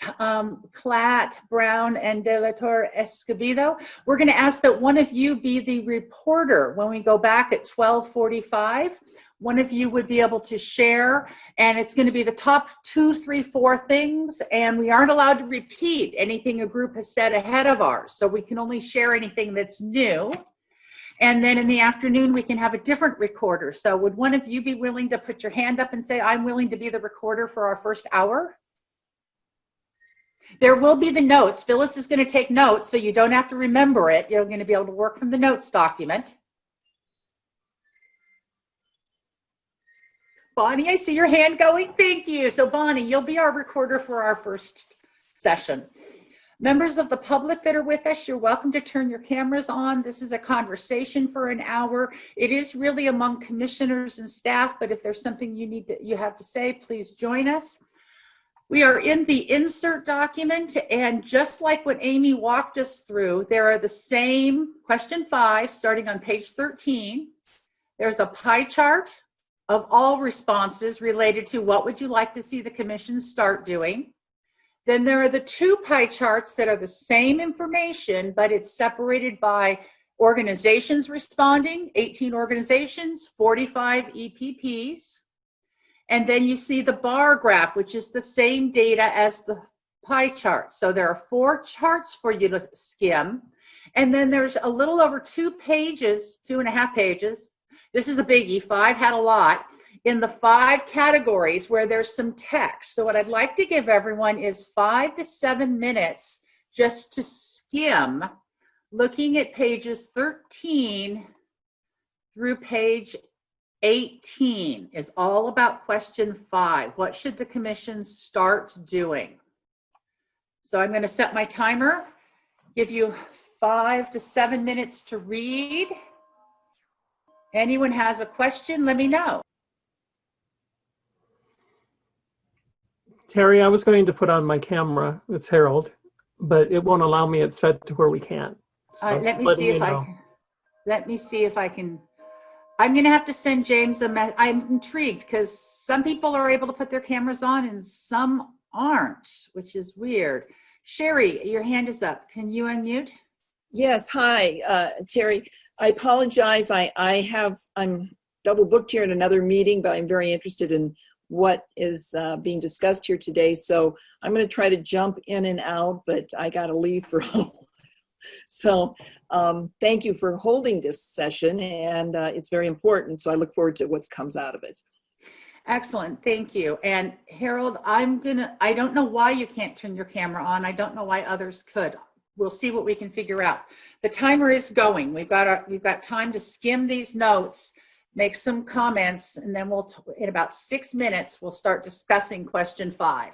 Klatt, Brown, and De La Torre Escobedo. We're going to ask that one of you be the reporter when we go back at 12:45. One of you would be able to share, and it's going to be the top 2, 3, 4 things, and we aren't allowed to repeat anything a group has said ahead of ours, so we can only share anything that's new. And then in the afternoon, we can have a different recorder. So would one of you be willing to put your hand up and say, I'm willing to be the recorder for our first hour? There will be the notes. Phyllis is going to take notes, so you don't have to remember it. You're going to be able to work from the notes document. Bonnie, I see your hand going. Thank you. So Bonnie, you'll be our recorder for our first session. Members of the public that are with us, you're welcome to turn your cameras on. This is a conversation for an hour. It is really among commissioners and staff, but if there's something you have to say, please join us. We are in the insert document, and just like what Amy walked us through, there are the same question 5 starting on page 13. There's a pie chart of all responses related to what would you like to see the commission start doing. Then there are the 2 pie charts that are the same information, but it's separated by organizations responding, 18 organizations, 45 EPPs. And then you see the bar graph, which is the same data as the pie chart. So there are 4 charts for you to skim. And then there's a little over 2 pages, 2.5 pages. This is a biggie. 5 had a lot. In the 5 categories where there's some text. So what I'd like to give everyone is 5 to 7 minutes just to skim, looking at pages 13 through page 18 is all about question 5. What should the commission start doing? So I'm going to set my timer, give you 5 to 7 minutes to read. Anyone has a question, let me know. Terry, I was going to put on my camera. It's Harold, but it won't allow me. It's set to where we can't. So let me see if I can. I'm going to have to send James a message. I'm intrigued because some people are able to put their cameras on and some aren't, which is weird. Sherry, your hand is up. Can you unmute? Yes. Hi, Terry. I apologize. I'm double booked here in another meeting, but I'm very interested in what is being discussed here today. So I'm going to try to jump in and out, but I got to leave for a little. So thank you for holding this session, and it's very important. So I look forward to what comes out of it. Excellent. Thank you. And Harold, I don't know why you can't turn your camera on. I don't know why others could. We'll see what we can figure out. The timer is going. We've got time to skim these notes, make some comments, and then in about 6 minutes, we'll start discussing question 5.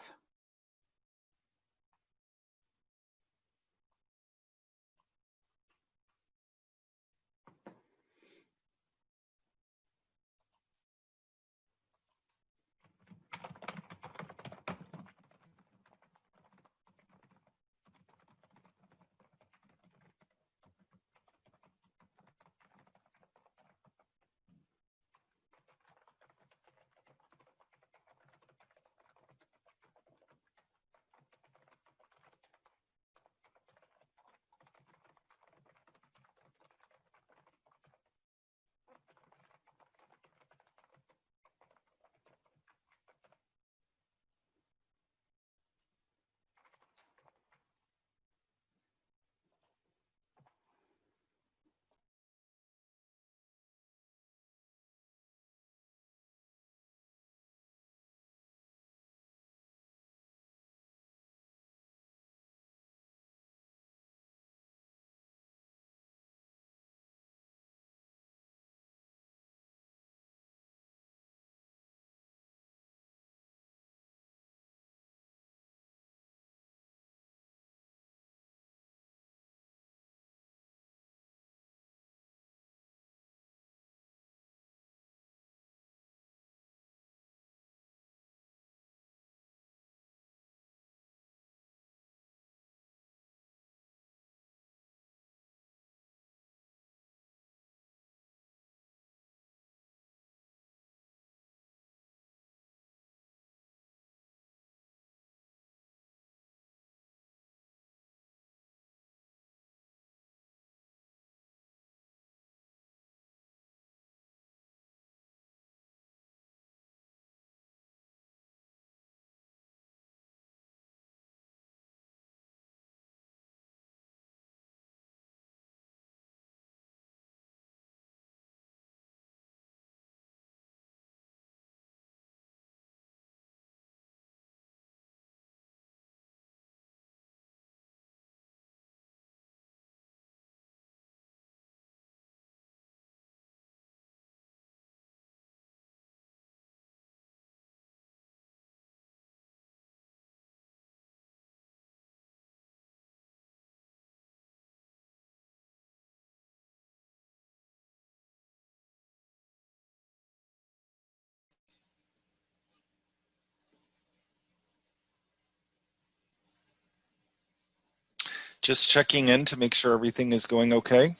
Just checking in to make sure everything is going okay.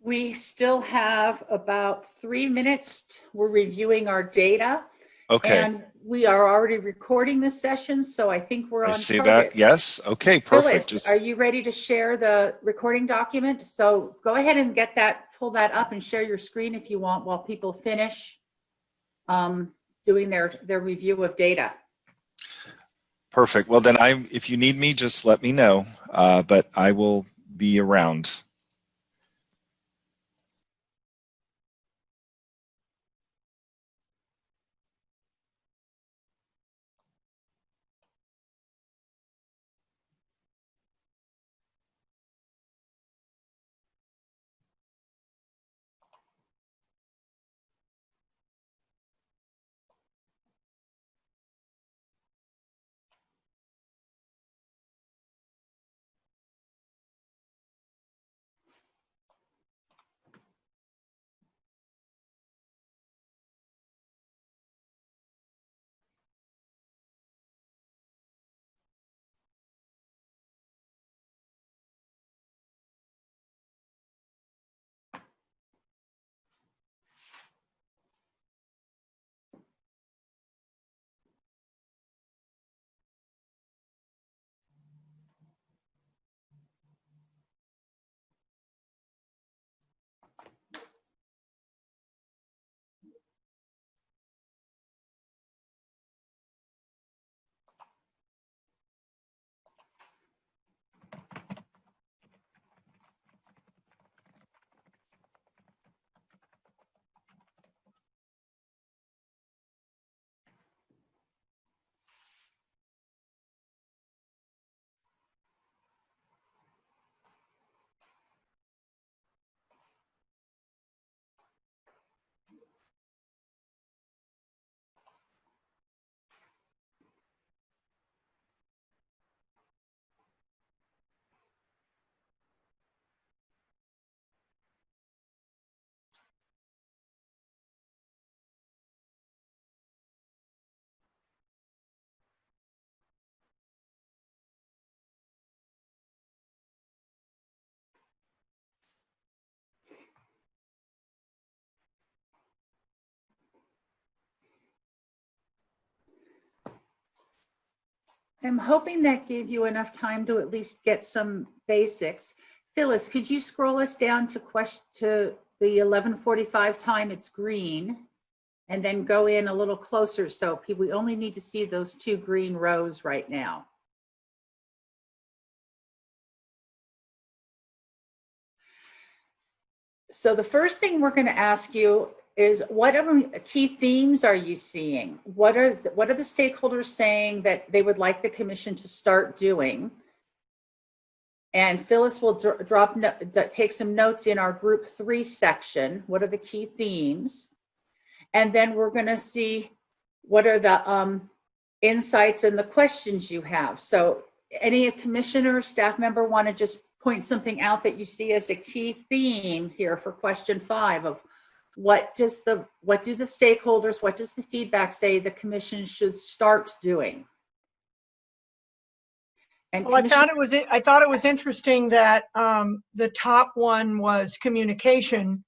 We still have about 3 minutes. We're reviewing our data. Okay. And we are already recording this session, so I think we're I on see target. that. Yes. Okay, perfect. Phyllis, are you ready to share the recording document? So go ahead and pull that up and share your screen if you want while people finish doing their review of data. Perfect. Well, then if you need me, just let me know, but I will be around. I'm hoping that gave you enough time to at least get some basics. Phyllis, could you scroll us down to the 11:45 time? It's green, and then go in a little closer. So we only need to see those 2 green rows right now. So the first thing we're going to ask you is, what key themes are you seeing? What are the stakeholders saying that they would like the commission to start doing? And Phyllis will take some notes in our group 3 section. What are the key themes? And then we're going to see what are the insights and the questions you have. So any commissioner, staff member want to just point something out that you see as a key theme here for question 5 of what do the stakeholders, what does the feedback say the commission should start doing? And well, I thought it was interesting that the top one was communication,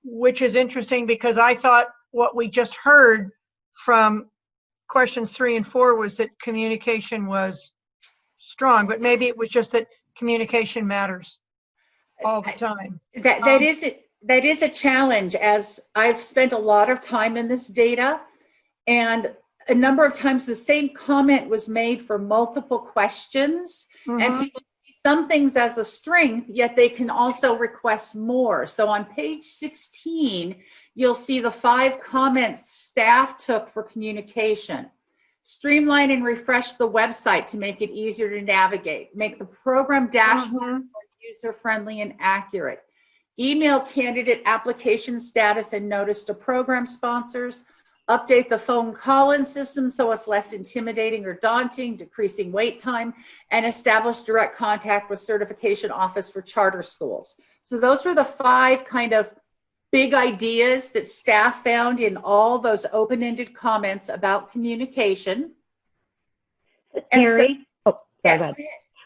which is interesting because I thought what we just heard from questions 3 and 4 was that communication was strong, but maybe it was just that communication matters all the time. That is a challenge, as I've spent a lot of time in this data, and a number of times the same comment was made for multiple questions, and people see some things as a strength, yet they can also request more. So on page 16, you'll see the 5 comments staff took for communication. Streamline and refresh the website to make it easier to navigate. Make the program dashboard more user-friendly and accurate. Email candidate application status and notice to program sponsors. Update the phone call-in system so it's less intimidating or daunting, decreasing wait time, and establish direct contact with certification office for charter schools. So those were the 5 kind of big ideas that staff found in all those open-ended comments about communication. Terry, yes,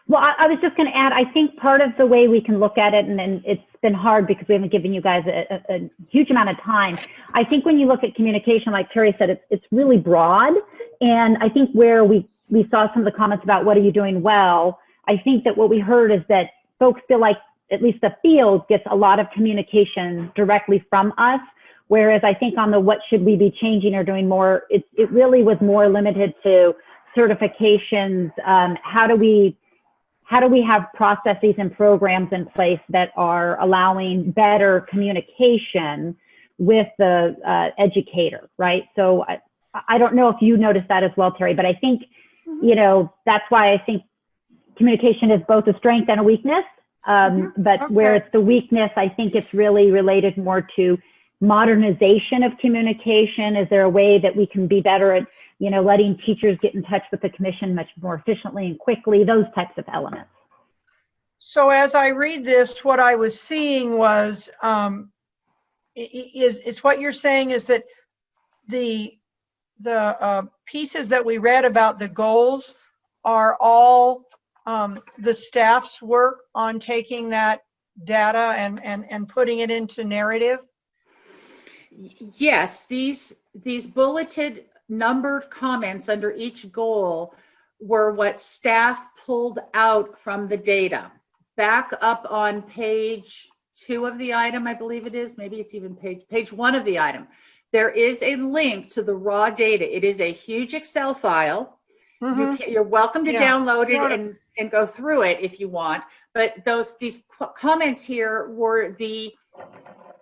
Well, I was just going to add, I think part of the way we can look at it, and it's been hard because we haven't given you guys a huge amount of time. I think when you look at communication, like Terry said, it's really broad. And I think where we saw some of the comments about what are you doing well, I think that what we heard is that folks feel like at least the field gets a lot of communication directly from us. Whereas I think on the what should we be changing or doing more, it really was more limited to certifications. How do we have processes and programs in place that are allowing better communication with the educator, right? So I don't know if you noticed that as well, Terry, but I think, you know, that's why I think communication is both a strength and a weakness. But where it's the weakness, I think it's really related more to modernization of communication. Is there a way that we can be better at, you know, letting teachers get in touch with the commission much more efficiently and quickly, those types of elements. So as I read this, what I was seeing was, is what you're saying is that the pieces that we read about the goals are all the staff's work on taking that data and putting it into narrative? Yes, these bulleted numbered comments under each goal were what staff pulled out from the data. Back up on page 2 of the item, I believe it is, maybe it's even page 1 of the item. There is a link to the raw data. It is a huge Excel file. You're welcome to download it and go through it if you want. But these comments here were the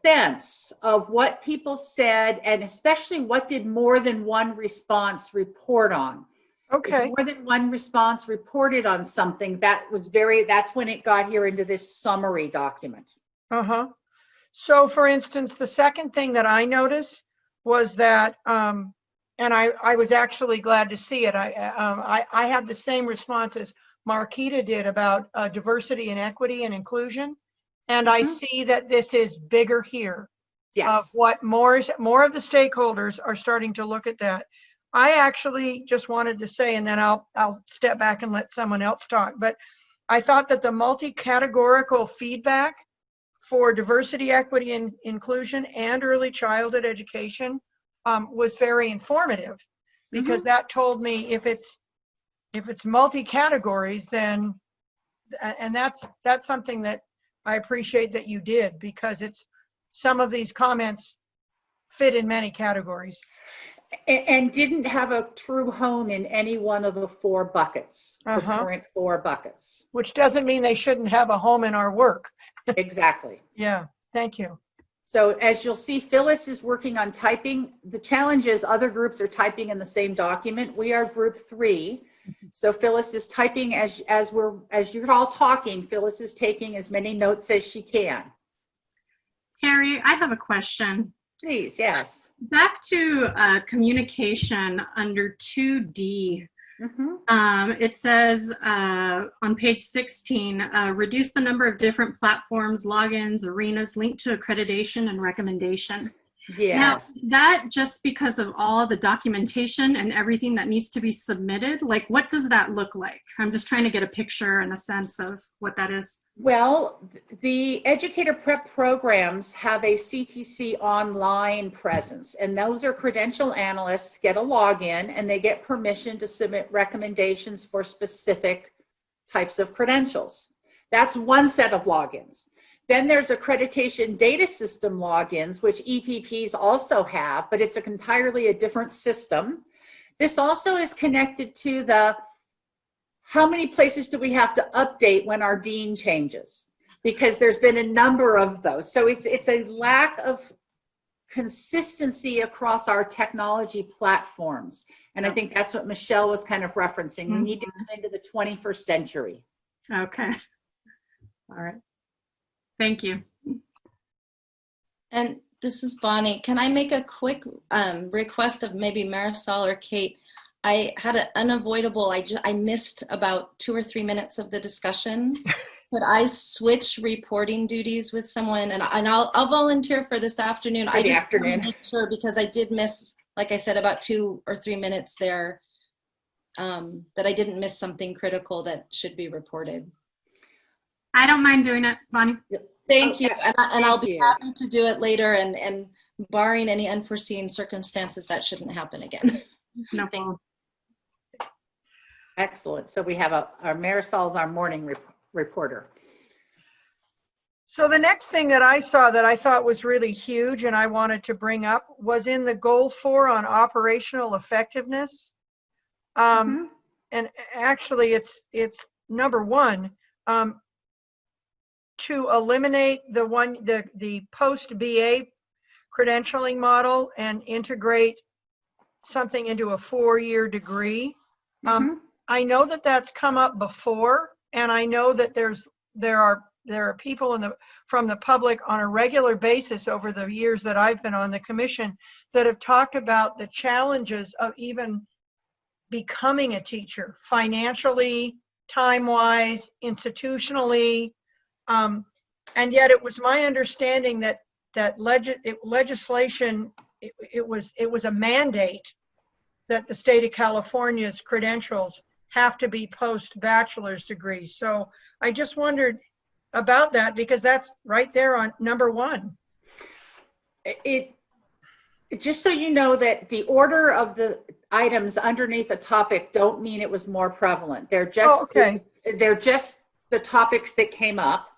sense of what people said, and especially what did more than one response report on. Okay. If more than one response reported on something, that's when it got here into this summary document. So for instance, the second thing that I noticed was that, and I was actually glad to see it. I had the same response as Marquita did about diversity and equity and inclusion. And I see that this is bigger here. Yes. Of what more of the stakeholders are starting to look at that. I actually just wanted to say, and then I'll step back and let someone else talk, but I thought that the multi-categorical feedback for diversity, equity, and inclusion and early childhood education was very informative, because that told me if it's multi-categories, then, and that's something that I appreciate that you did, because it's some of these comments fit in many categories. And didn't have a true home in any one of the 4 buckets, the current 4 buckets. Which doesn't mean they shouldn't have a home in our work. Exactly. Yeah, thank you. So as you'll see, Phyllis is working on typing. The challenge is other groups are typing in the same document. We are group 3. So Phyllis is typing as you're all talking. Phyllis is taking as many notes as she can. Terry, I have a question. Please, yes. Back to communication under 2D. It says on page 16, reduce the number of different platforms, logins, arenas linked to accreditation and recommendation. Yes. Now, that just because of all the documentation and everything that needs to be submitted, like what does that look like? I'm just trying to get a picture and a sense of what that is. Well, the educator prep programs have a CTC online presence, and those are credential analysts get a login and they get permission to submit recommendations for specific types of credentials. That's one set of logins. Then there's accreditation data system logins, which EPPs also have, but it's entirely a different system. This also is connected to the how many places do we have to update when our dean changes? Because there's been a number of those. So it's a lack of consistency across our technology platforms. And I think that's what Michelle was kind of referencing. We need to come into the 21st century. Okay. All right. Thank you. And this is Bonnie. Can I make a quick request of maybe Marisol or Kate? I had an unavoidable, I missed about 2 or 3 minutes of the discussion. Could I switch reporting duties with someone? And I'll volunteer for this afternoon. I just want to make sure, because I did miss, like I said, about 2 or 3 minutes there. that I didn't miss something critical that should be reported. I don't mind doing it, Bonnie. Thank you, Okay, and I'll thank be you. happy to do it later, and barring any unforeseen circumstances, that shouldn't happen again. No problem. Excellent. So we have our Marisol's our morning reporter. So the next thing that I saw that I thought was really huge and I wanted to bring up was in the goal 4 on operational effectiveness. And actually it's number 1, to eliminate the post BA credentialing model and integrate something into a 4-year degree. I know that that's come up before, and I know that there are people from the public on a regular basis over the years that I've been on the commission that have talked about the challenges of even becoming a teacher, financially, time-wise, institutionally. And yet it was my understanding that legislation, it was a mandate that the state of California's credentials have to be post-bachelor's degree. So I just wondered about that, because that's right there on number 1. Just so you know that the order of the items underneath the topic don't mean it was more prevalent. They're just, they're just the topics that came up.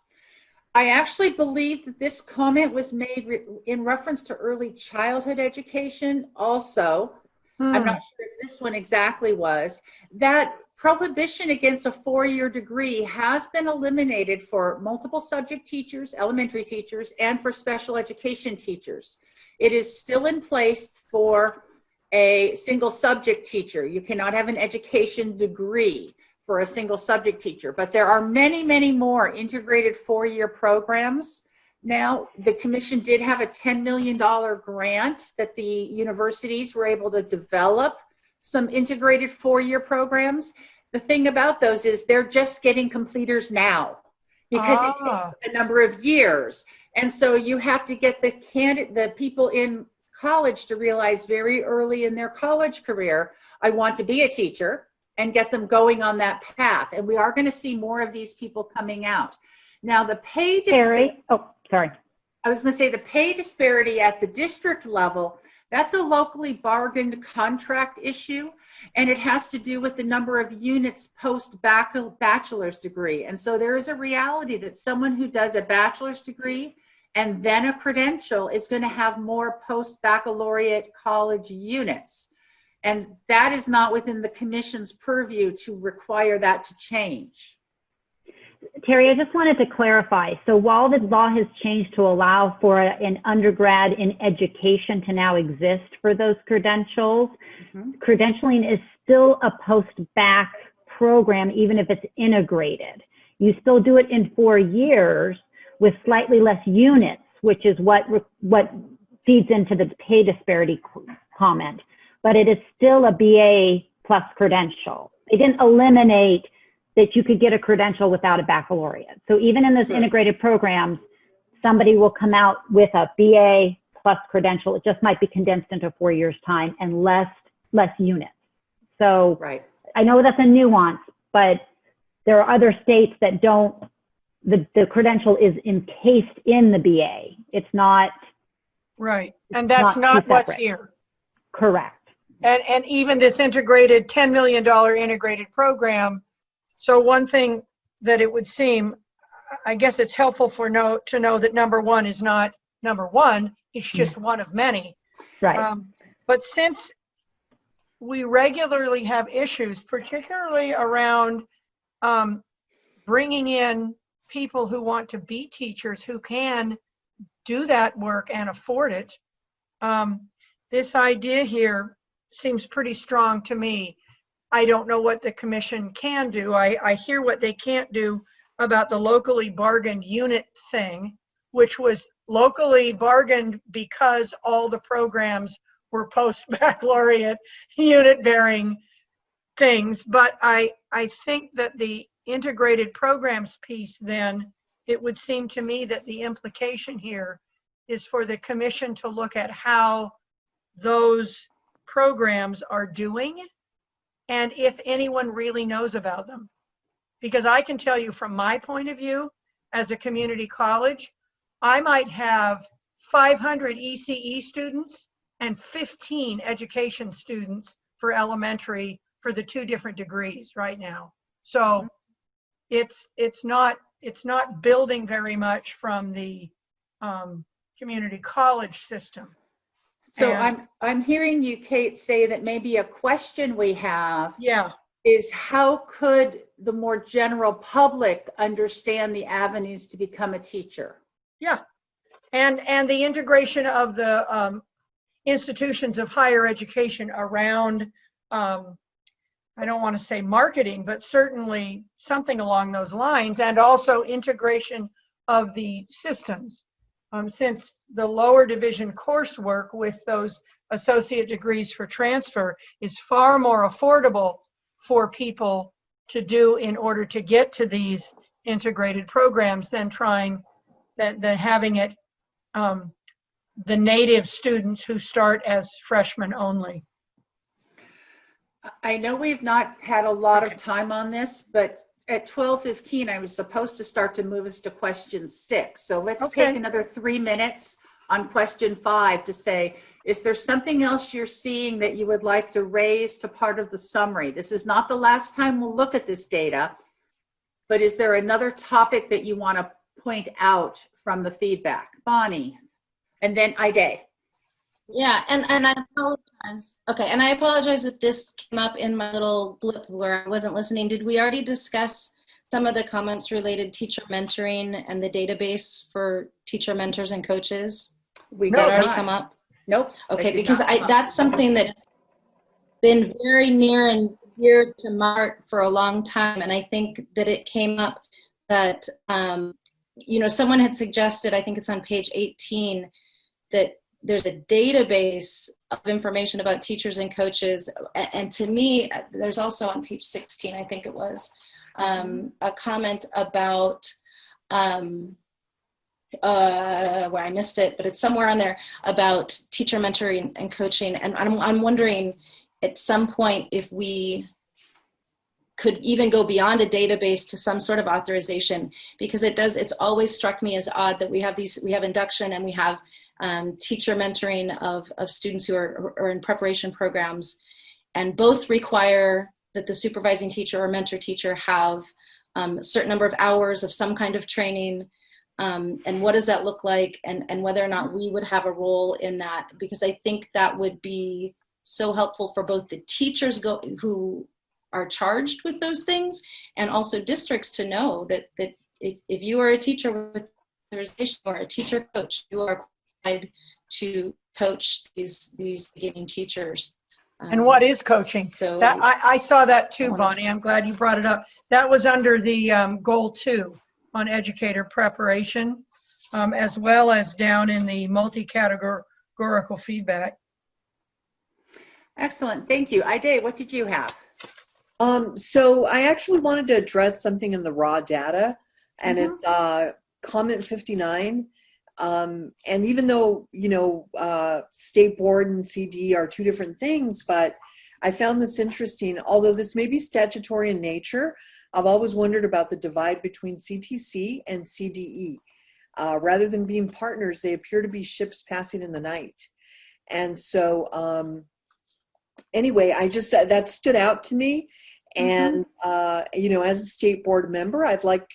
I actually believe that this comment was made in reference to early childhood education also. I'm not sure if this one exactly was. That prohibition against a 4-year degree has been eliminated for multiple subject teachers, elementary teachers, and for special education teachers. It is still in place for a single subject teacher. You cannot have an education degree for a single subject teacher, but there are many, many more integrated 4-year programs. Now, the commission did have a $10 million grant that the universities were able to develop some integrated 4-year programs. The thing about those is they're just getting completers now because it takes a number of years. And so you have to get the people in college to realize very early in their college career, I want to be a teacher, and get them going on that path. And we are going to see more of these people coming out. Now, the pay disparity, I was going to say the pay disparity at the district level, that's a locally bargained contract issue, and it has to do with the number of units post-bachelor's degree. And so there is a reality that someone who does a bachelor's degree and then a credential is going to have more post-baccalaureate college units. And that is not within the commission's purview to require that to change. Terry, I just wanted to clarify. So while the law has changed to allow for an undergrad in education to now exist for those credentials, credentialing is still a post-bac program, even if it's integrated. You still do it in 4 years with slightly less units, which is what feeds into the pay disparity comment. But it is still a BA plus credential. They didn't eliminate that you could get a credential without a baccalaureate. So even in those integrated programs, somebody will come out with a BA plus credential. It just might be condensed into 4 years' time and less units. So I know that's a nuance, but there are other states that don't, the credential is encased in the BA. It's not. Right, and that's not what's here. Correct. And even this integrated $10 million integrated program. So one thing that it would seem, I guess it's helpful to know that number 1 is not number 1. It's just one of many. Right. But since we regularly have issues, particularly around bringing in people who want to be teachers who can do that work and afford it, this idea here seems pretty strong to me. I don't know what the commission can do. I hear what they can't do about the locally bargained unit thing, which was locally bargained because all the programs were post-baccalaureate unit-bearing things. But I think that the integrated programs piece, then, it would seem to me that the implication here is for the commission to look at how those programs are doing and if anyone really knows about them. Because I can tell you from my point of view, as a community college, I might have 500 ECE students and 15 education students for elementary for the 2 different degrees right now. So it's not building very much from the community college system. So And- I'm hearing you, Kate, say that maybe a question we have Yeah, is how could the more general public understand the avenues to become a teacher? yeah. And the integration of the institutions of higher education around, I don't want to say marketing, but certainly something along those lines, and also integration of the systems. Since the lower division coursework with those associate degrees for transfer is far more affordable for people to do in order to get to these integrated programs than having it the native students who start as freshmen only. I know we've not had a lot of time on this, but at 12:15, I was supposed to start to move us to question 6. So let's take another 3 minutes on question 5 to say, is there something else you're seeing that you would like to raise to part of the summary? This is not the last time we'll look at this data, but is there another topic that you want to point out from the feedback? Bonnie, and then Ida. Yeah, and I apologize. Okay, and I apologize if this came up in my little blip where I wasn't listening. Did we already discuss some of the comments related teacher mentoring and the database for teacher mentors and coaches? We Did did that already not. come up? Nope. Okay, it did because not come up. that's something that's been very near and dear to my heart for a long time, and I think that it came up that someone had suggested, I think it's on page 18, that there's a database of information about teachers and coaches. And to me, there's also on page 16, I think it was, a comment about, where I missed it, but it's somewhere on there about teacher mentoring and coaching. And I'm wondering at some point if we could even go beyond a database to some sort of authorization, because it's always struck me as odd that we have induction and we have teacher mentoring of students who are in preparation programs, and both require that the supervising teacher or mentor teacher have a certain number of hours of some kind of training, and what does that look like, and whether or not we would have a role in that, because I think that would be so helpful for both the teachers who are charged with those things, and also districts to know that if you are a teacher with authorization or a teacher coach, you are qualified to coach these beginning teachers. And what is coaching? So That I saw that too, Bonnie. I'm glad you brought it up. That was under the goal 2 on educator preparation, as well as down in the multi-categorical feedback. Excellent. Thank you. Ida, what did you have? So I actually wanted to address something in the raw data, and it's comment 59. And even though, state board and CD are 2 different things, but I found this interesting. Although this may be statutory in nature, I've always wondered about the divide between CTC and CDE. Rather than being partners, they appear to be ships passing in the night. And so anyway, that stood out to me. And, as a state board member, I'd like,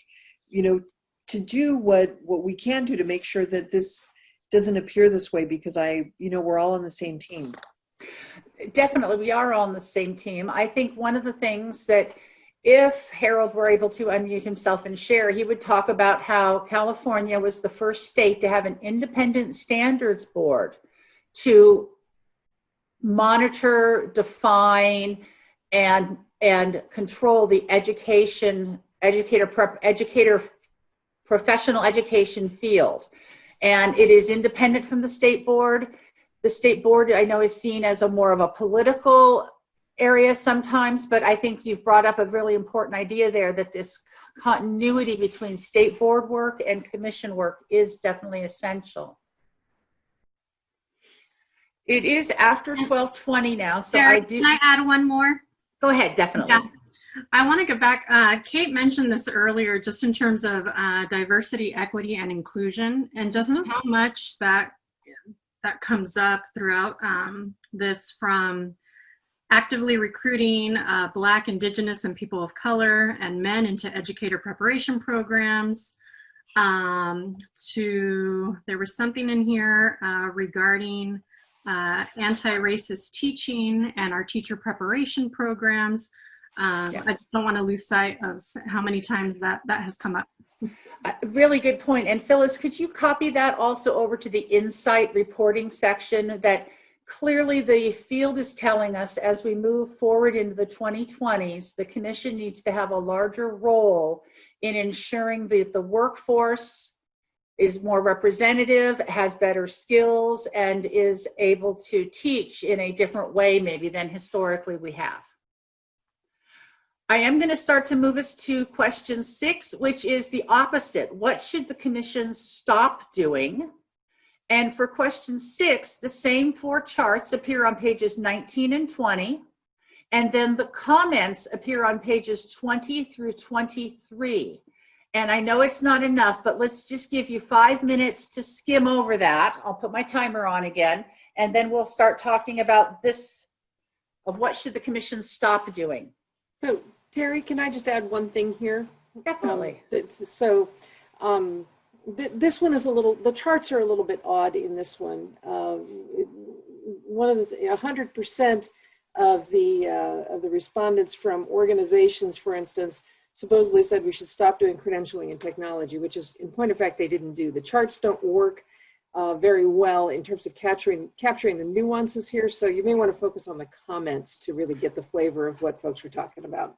to do what we can do to make sure that this doesn't appear this way, because we're all on the same team. Definitely, we are all on the same team. I think one of the things that, if Harold were able to unmute himself and share, he would talk about how California was the first state to have an independent standards board to monitor, define, and control the professional education field. And it is independent from the state board. The state board, I know, is seen as more of a political area sometimes, but I think you've brought up a really important idea there, that this continuity between state board work and commission work is definitely essential. It is after 12:20 now, so Sarah, I do. Can I add one more? Go ahead, definitely. Yeah. I want to go back. Kate mentioned this earlier, just in terms of diversity, equity, and inclusion, and just how much that comes up throughout this, from actively recruiting Black, Indigenous, and people of color and men into educator preparation programs. There was something in here regarding anti-racist teaching and our teacher preparation programs. Yes. I don't want to lose sight of how many times that has come up. Really good point. And Phyllis, could you copy that also over to the Insight reporting section? That clearly the field is telling us, as we move forward into the 2020s, the commission needs to have a larger role in ensuring that the workforce is more representative, has better skills, and is able to teach in a different way maybe than historically we have. I am going to start to move us to question 6, which is the opposite. What should the commission stop doing? And for question 6, the same 4 charts appear on pages 19 and 20. And then the comments appear on pages 20 through 23. And I know it's not enough, but let's just give you 5 minutes to skim over that. I'll put my timer on again, and then we'll start talking about this, of what should the commission stop doing. So, Terry, can I just add one thing here? Definitely. This one is the charts are a little bit odd in this one. One of the 100% of the respondents from organizations, for instance, supposedly said we should stop doing credentialing and technology, which is, in point of fact, they didn't do. The charts don't work very well in terms of capturing the nuances here. So you may want to focus on the comments to really get the flavor of what folks were talking about.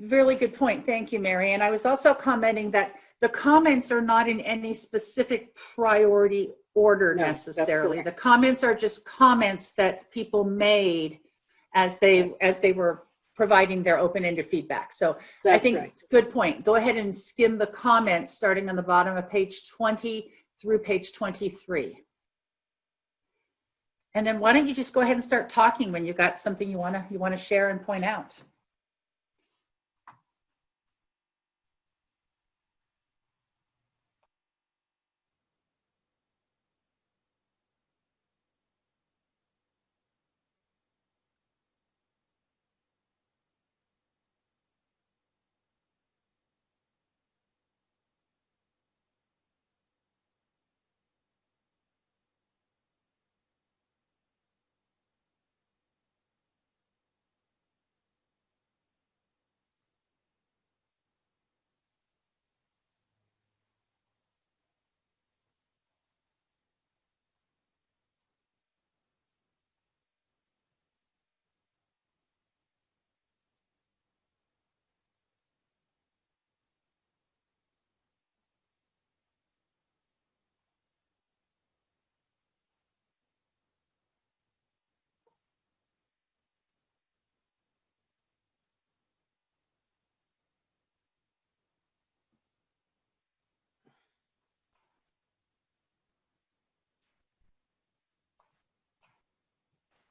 Really good point. Thank you, Mary. And I was also commenting that the comments are not in any specific priority order necessarily. The comments are just comments that people made as they were providing their open-ended feedback. So I think it's a good point. Go ahead and skim the comments starting on the bottom of page 20 through page 23. And then why don't you just go ahead and start talking when you got something you want to share and point out.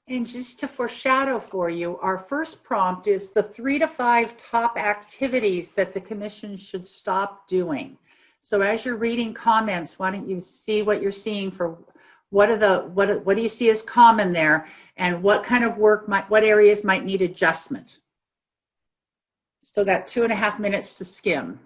And just to foreshadow for you, our first prompt is the 3 to 5 top activities that the commission should stop doing. So as you're reading comments, why don't you see what you're seeing for what do you see as common there, and what kind of work what areas might need adjustment. Still got 2.5 minutes to skim.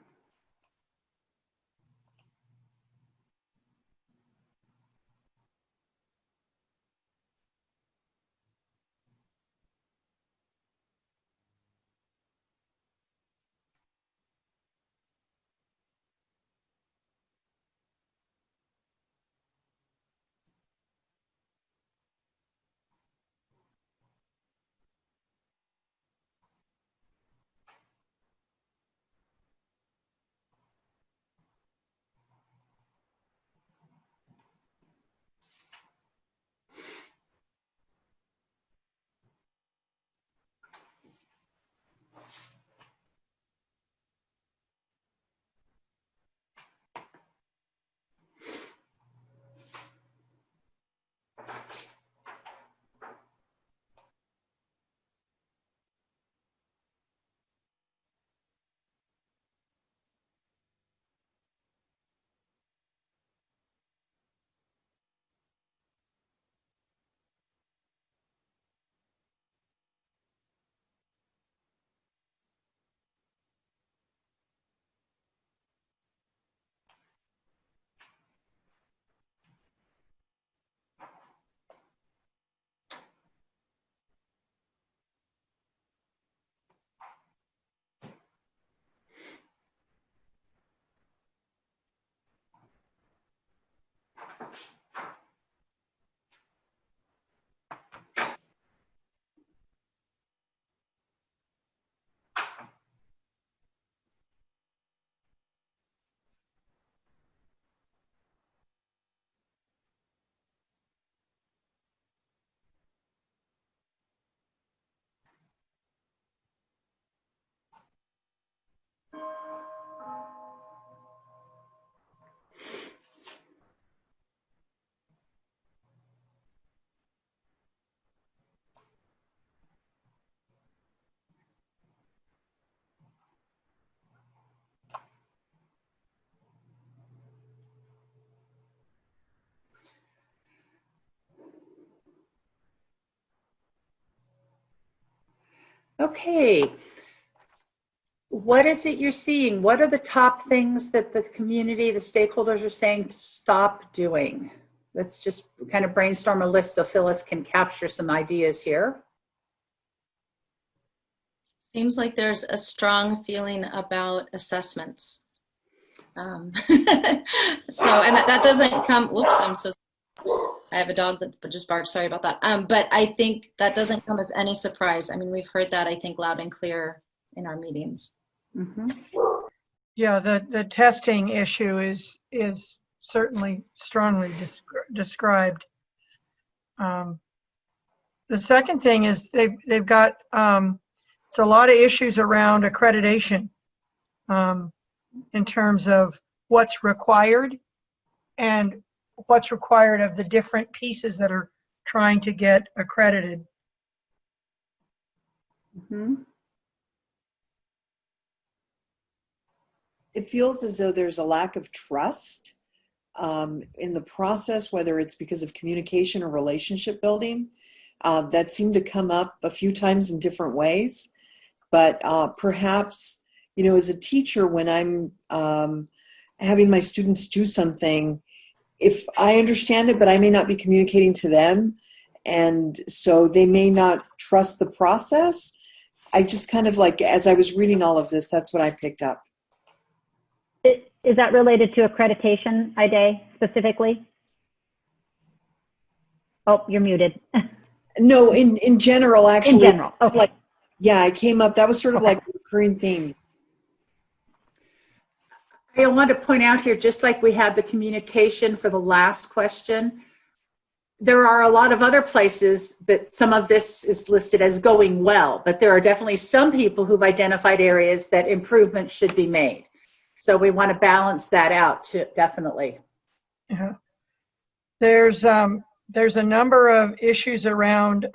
Okay. What is it you're seeing? What are the top things that the community, the stakeholders are saying to stop doing? Let's just kind of brainstorm a list so Phyllis can capture some ideas here. Seems like there's a strong feeling about assessments. So, and that doesn't come, whoops, I have a dog that just barked, sorry about that. But I think that doesn't come as any surprise. I mean, we've heard that, I think, loud and clear in our meetings. Mm-hmm. Yeah, the testing issue is certainly strongly described. The second thing is they've got it's a lot of issues around accreditation in terms of what's required and what's required of the different pieces that are trying to get accredited. Mm-hmm. It feels as though there's a lack of trust in the process, whether it's because of communication or relationship building. That seemed to come up a few times in different ways. But perhaps, you know, as a teacher, when I'm having my students do something, if I understand it, but I may not be communicating to them, and so they may not trust the process, I just kind of like, as I was reading all of this, that's what I picked up. Is that related to accreditation, Ide, specifically? Oh, you're muted. No, in general, actually. In general, okay. Like, yeah, I came up, that was sort of Okay. like a recurring theme. I want to point out here, just like we had the communication for the last question, there are a lot of other places that some of this is listed as going well, but there are definitely some people who've identified areas that improvement should be made. So we want to balance that out too, definitely. Yeah. There's a number of issues around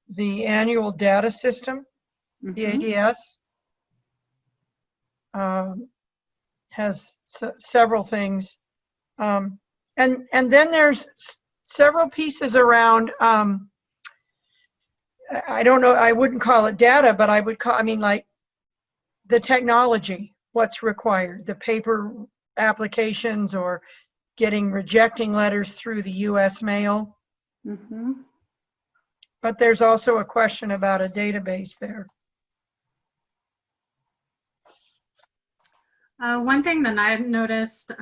the annual data system, the ADS. Has several things. And then there's several pieces around, I don't know, I wouldn't call it data, but I would call, I mean, like the technology, what's required, the paper applications or rejecting letters through the US mail. Mm-hmm. But there's also a question about a database there. One thing that I've noticed,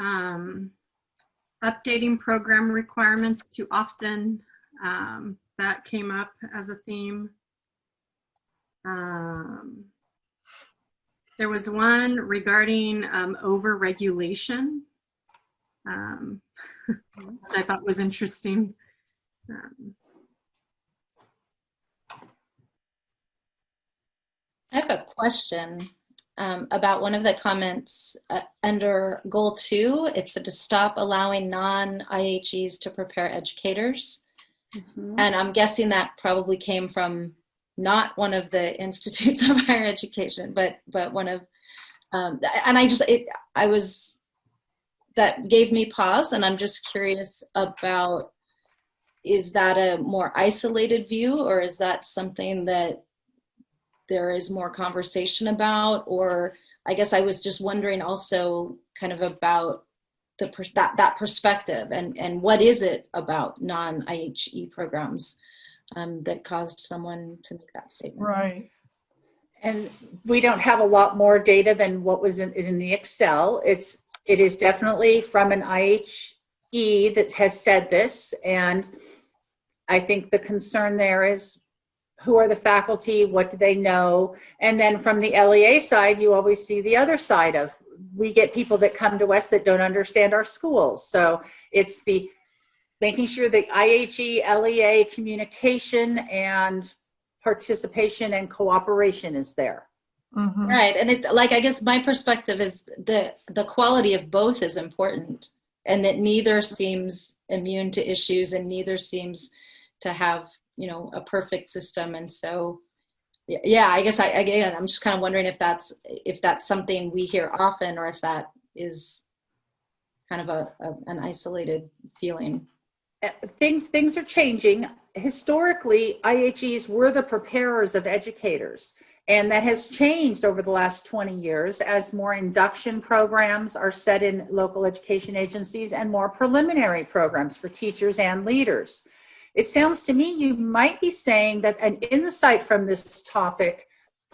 updating program requirements too often, that came up as a theme. There was one regarding over-regulation that I thought was interesting. I have a question about one of the comments under goal 2. It said to stop allowing non-IHEs to prepare educators. Mm-hmm. And I'm guessing that probably came from not one of the institutes of higher education, but one of, and that gave me pause, and I'm just curious about, is that a more isolated view, or is that something that there is more conversation about? Or I guess I was just wondering also kind of about that perspective, and what is it about non-IHE programs that caused someone to make that statement? Right. And we don't have a lot more data than what was in the Excel. It is definitely from an IHE that has said this, and I think the concern there is, who are the faculty, what do they know? And then from the LEA side, you always see the other side of, we get people that come to us that don't understand our schools. So it's the making sure the IHE, LEA communication and participation and cooperation is there. Mm-hmm. Right, and it, like, I guess my perspective is the quality of both is important, and that neither seems immune to issues and neither seems to have, you know, a perfect system. And so, yeah, I guess I'm just kind of wondering if that's something we hear often, or if that is kind of an isolated feeling. things are changing. Historically, IHEs were the preparers of educators, and that has changed over the last 20 years as more induction programs are set in local education agencies and more preliminary programs for teachers and leaders. It sounds to me you might be saying that an insight from this topic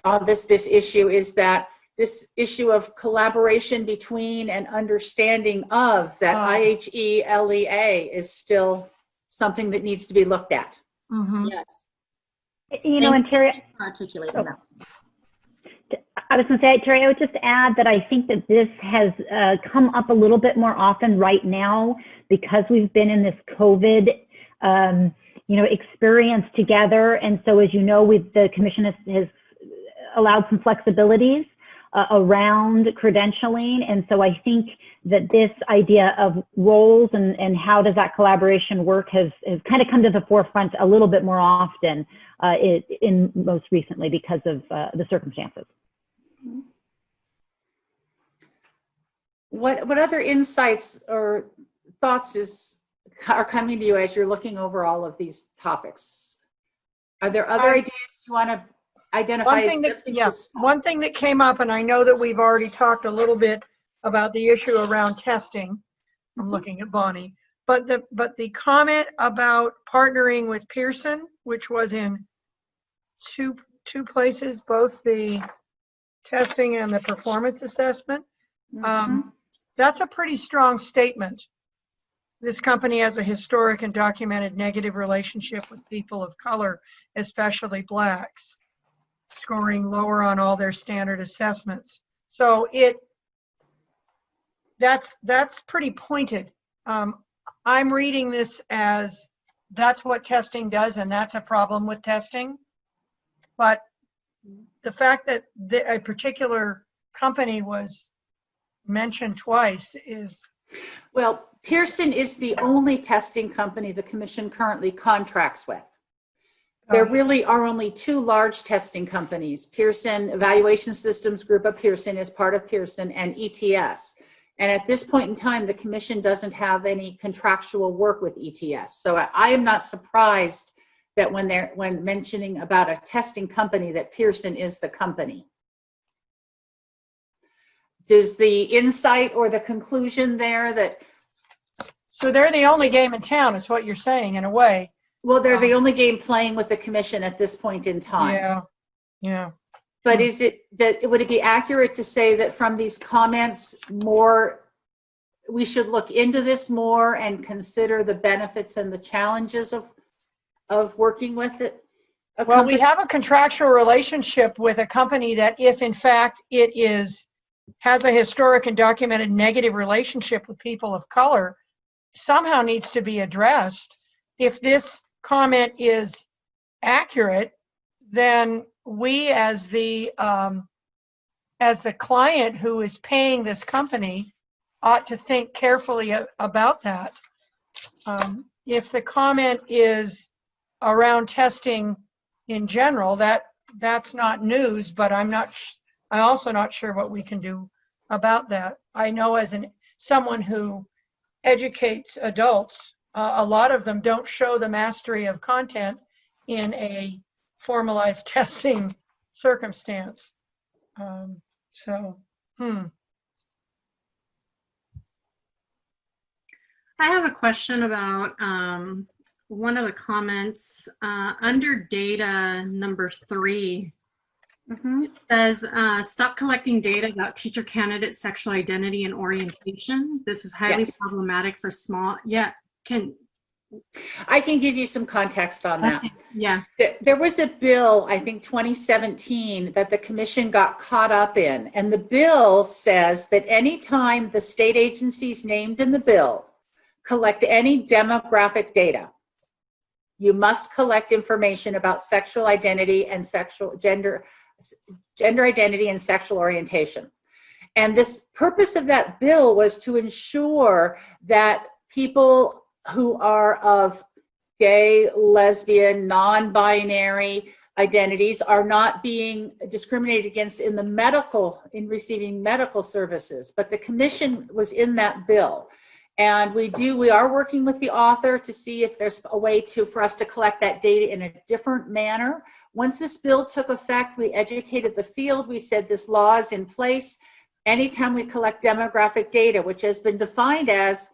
on this issue is that this issue of collaboration between and understanding of that IHE LEA is still something that needs to be looked at. Mm-hmm. Yes. You know, and Terry, Articulating that. I was going to say, Terry, I would just add that I think that this has come up a little bit more often right now because we've been in this COVID, experience together. And so, as you know, the commission has allowed some flexibilities around credentialing. And so I think that this idea of roles and how does that collaboration work has kind of come to the forefront a little bit more often in most recently because of the circumstances. What other insights or thoughts are coming to you as you're looking over all of these topics? Are there other ideas you want to identify? One thing that came up, and I know that we've already talked a little bit about the issue around testing. I'm looking at Bonnie, but the comment about partnering with Pearson, which was in two places, both the testing and the performance assessment. That's a pretty strong statement. This company has a historic and documented negative relationship with people of color, especially blacks, scoring lower on all their standard assessments. So that's pretty pointed. I'm reading this as that's what testing does, and that's a problem with testing. But the fact that a particular company was mentioned twice is... Well, Pearson is the only testing company the commission currently contracts with. There really are only two large testing companies. Pearson Evaluation Systems Group of Pearson is part of Pearson, and ETS. And at this point in time, the commission doesn't have any contractual work with ETS. So I am not surprised that when mentioning about a testing company, that Pearson is the company. Does the insight or the conclusion there that... So they're the only game in town, is what you're saying, in a way. Well, they're the only game playing with the commission at this point in time. Yeah. But would it be accurate to say that from these comments we should look into this more and consider the benefits and the challenges of working with it? Well, we have a contractual relationship with a company that, if in fact it has a historic and documented negative relationship with people of color, somehow needs to be addressed. If this comment is accurate, then we as the client who is paying this company ought to think carefully about that. If the comment is around testing in general, that's not news, but I'm also not sure what we can do about that. I know as someone who educates adults, a lot of them don't show the mastery of content in a formalized testing circumstance. I have a question about one of the comments under data number 3. It says, stop collecting data about teacher candidate sexual identity and orientation. This is highly problematic for small. I can give you some context on that. Okay. Yeah. There was a bill, I think 2017, that the commission got caught up in. And the bill says that anytime the state agencies named in the bill collect any demographic data, you must collect information about sexual identity and gender identity and sexual orientation. And this purpose of that bill was to ensure that people who are of gay, lesbian, non-binary identities are not being discriminated against in receiving medical services. But the commission was in that bill. And we are working with the author to see if there's a way for us to collect that data in a different manner. Once this bill took effect, we educated the field. We said this law is in place anytime we collect demographic data, which has been defined as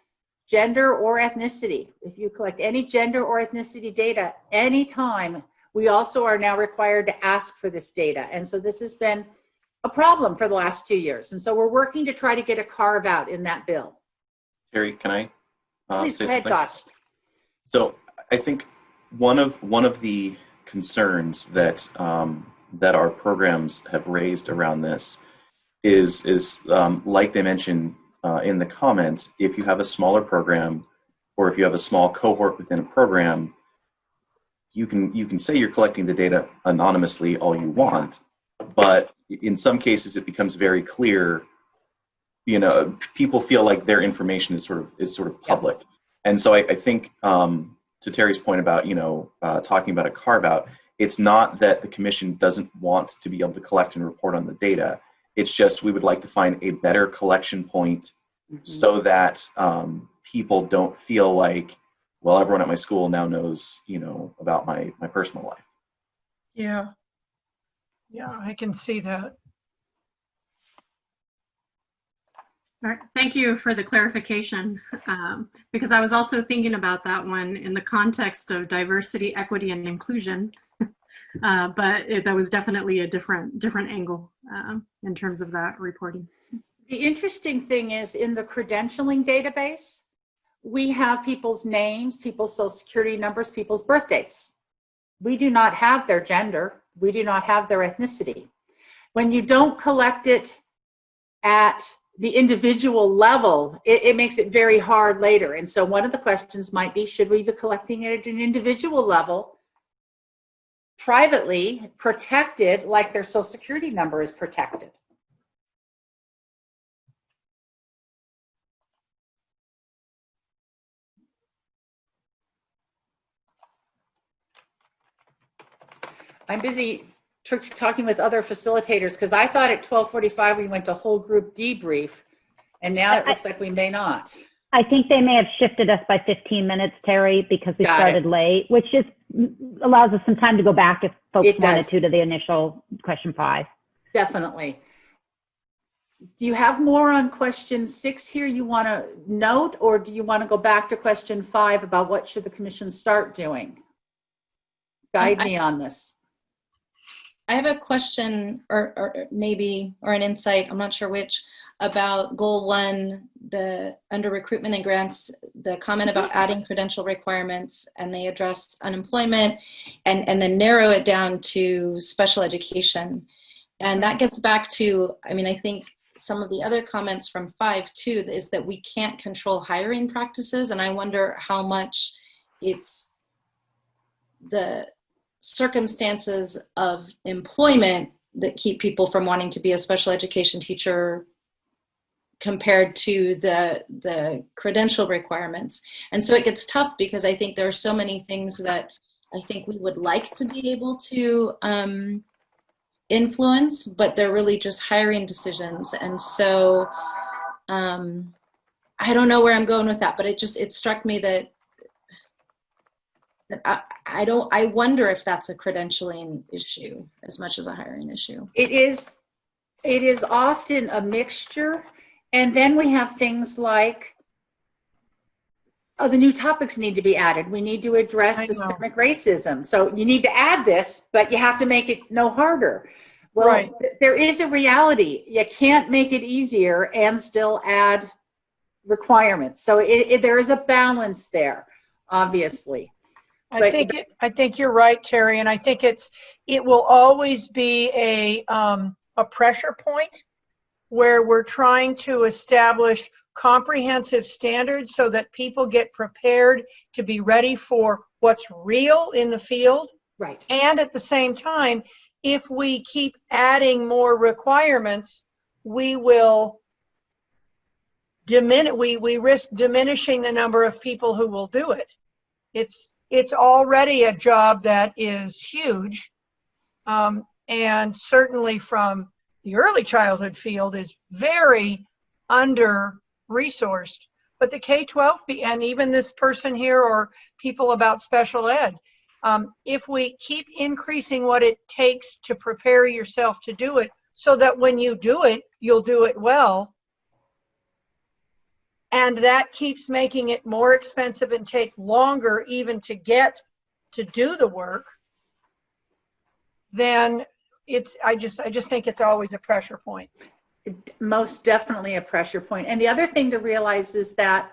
gender or ethnicity. If you collect any gender or ethnicity data anytime, we also are now required to ask for this data. And so this has been a problem for the last 2 years. And so we're working to try to get a carve out in that bill. Terry, can I Please say go ahead, something? Josh. So I think one of the concerns that that our programs have raised around this is like they mentioned in the comments, if you have a smaller program or if you have a small cohort within a program, you can say you're collecting the data anonymously all you want, but in some cases it becomes very clear. You know, people feel like their information is sort of public, and so I think to Terry's point about talking about a carve out, it's not that the commission doesn't want to be able to collect and report on the data. It's just we would like to find a better collection point so that people don't feel like, well, everyone at my school now knows about my personal life. Yeah, I can see that. All right. Thank you for the clarification, because I was also thinking about that one in the context of diversity, equity, and inclusion, but that was definitely a different angle in terms of that reporting. The interesting thing is in the credentialing database, we have people's names, people's social security numbers, people's birthdays. We do not have their gender. We do not have their ethnicity. When you don't collect it at the individual level, it makes it very hard later. And so one of the questions might be, should we be collecting it at an individual level, privately protected, like their social security number is protected? I'm busy talking with other facilitators because I thought at 12:45 we went to whole group debrief, and now it looks like we may not. I think they may have shifted us by 15 minutes, Terry, because we started late, which just allows us some time to go back if folks wanted to the initial question 5. Definitely. Do you have more on question 6 here you want to note, or do you want to go back to question 5 about what should the commission start doing? Guide me on this. I have a question or an insight, I'm not sure which, about goal 1, the under recruitment and grants, the comment about adding credential requirements, and they addressed unemployment and then narrow it down to special education. And that gets back to, I think some of the other comments from 5 too, is that we can't control hiring practices. And I wonder how much it's the circumstances of employment that keep people from wanting to be a special education teacher compared to the credential requirements. And so it gets tough because I think there are so many things that I think we would like to be able to influence, but they're really just hiring decisions. And so I don't know where I'm going with that, but it struck me that I wonder if that's a credentialing issue as much as a hiring issue. It is often a mixture. And then we have things like, the new topics need to be added. We need to address systemic racism. So you need to add this, but you have to make it no harder. Well, there is a reality. You can't make it easier and still add requirements. So there is a balance there, obviously. I think you're right, Terry, and I think it will always be a pressure point where we're trying to establish comprehensive standards so that people get prepared to be ready for what's real in the field. Right. And at the same time, if we keep adding more requirements, we will we risk diminishing the number of people who will do it. It's already a job that is huge, and certainly from the early childhood field is very under-resourced. but the K-12, and even this person here or people about special ed, if we keep increasing what it takes to prepare yourself to do it, so that when you do it, you'll do it well, and that keeps making it more expensive and take longer even to get to do the work, then I just think it's always a pressure point. Most definitely a pressure point. And the other thing to realize is that